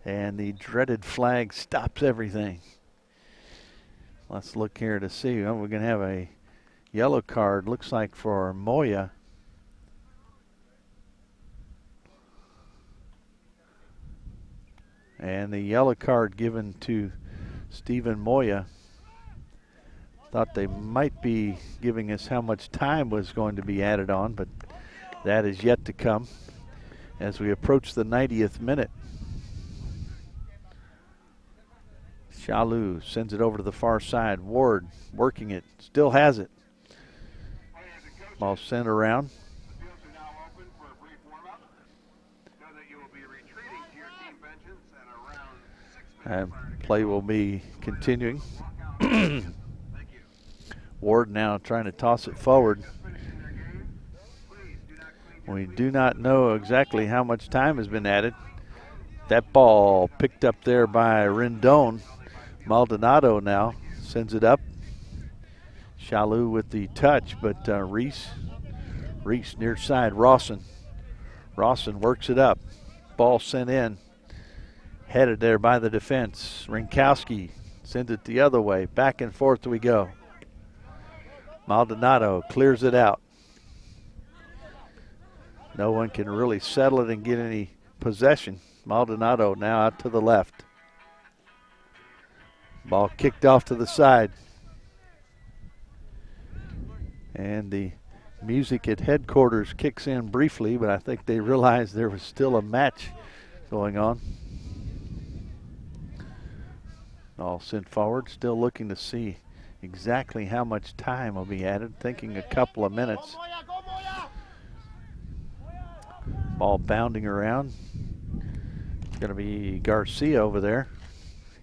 and the dreaded flag stops everything. Let's look here to see. Oh, we're going to have a yellow card, looks like, for Moya. And the yellow card given to Stephen Moya. Thought they might be giving us how much time was going to be added on, but that is yet to come as we approach the 90th minute. Shalou sends it over to the far side. Ward working it, still has it. Ball sent around. And play will be continuing. Ward now trying to toss it forward. We do not know exactly how much time has been added. That ball picked up there by Rendon. Maldonado now sends it up. Shalou with the touch, but Reese near side. Rawson works it up. Ball sent in. Headed there by the defense. Rinkowski sends it the other way. Back and forth we go. Maldonado clears it out. No one can really settle it and get any possession. Maldonado now out to the left. Ball kicked off to the side. And the music at headquarters kicks in briefly, but I think they realized there was still a match going on. All sent forward, still looking to see exactly how much time will be added, thinking a couple of minutes. Ball bounding around. It's going to be Garcia over there.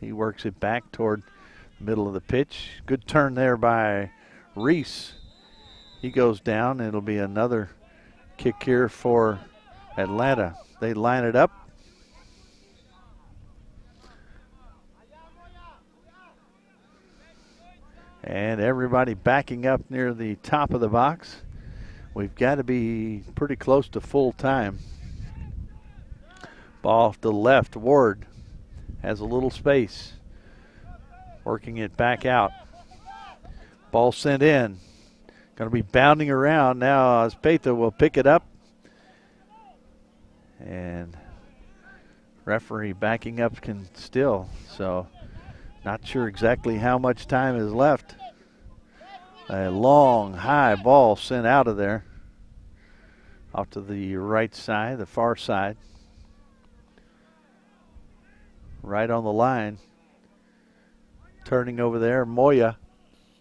He works it back toward the middle of the pitch. Good turn there by Reese. He goes down. It'll be another kick here for Atlanta. They line it up. And everybody backing up near the top of the box. We've got to be pretty close to full time. Ball off to the left. Ward has a little space. Working it back out. Ball sent in. Going to be bounding around now. Azpeta will pick it up. And referee backing up can still. So not sure exactly how much time is left. A long, high ball sent out of there. Off to the right side, the far side. Right on the line. Turning over there, Moya.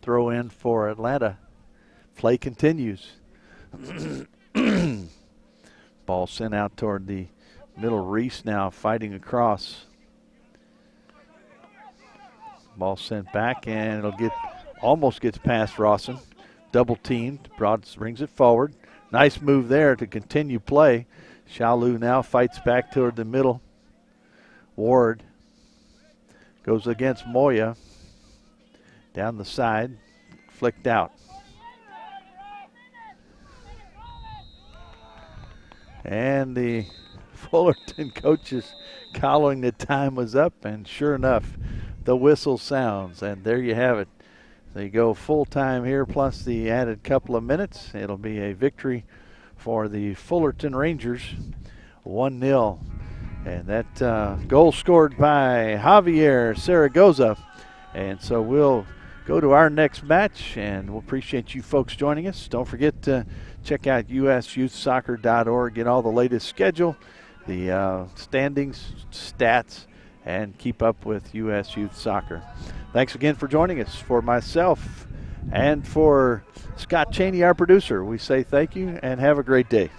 Throw in for Atlanta. Play continues. Ball sent out toward the middle. Reese now fighting across. Ball sent back, and it'll get almost gets past Rawson. Double teamed. Broad brings it forward. Nice move there to continue play. Shalou now fights back toward the middle. Ward goes against Moya. Down the side. Flicked out. And the Fullerton coaches calling the time was up, and sure enough, the whistle sounds, and there you have it. They go full time here plus the added couple of minutes. It'll be a victory for the Fullerton Rangers, 1-0. And that goal scored by Javier Zaragoza. And so we'll go to our next match, and we'll appreciate you folks joining us. Don't forget to check out usyouthsoccer.org, get all the latest schedule, the standings, stats, and keep up with US Youth Soccer. Thanks again for joining us. For myself and for Scott Cheney, our producer, we say thank you and have a great day.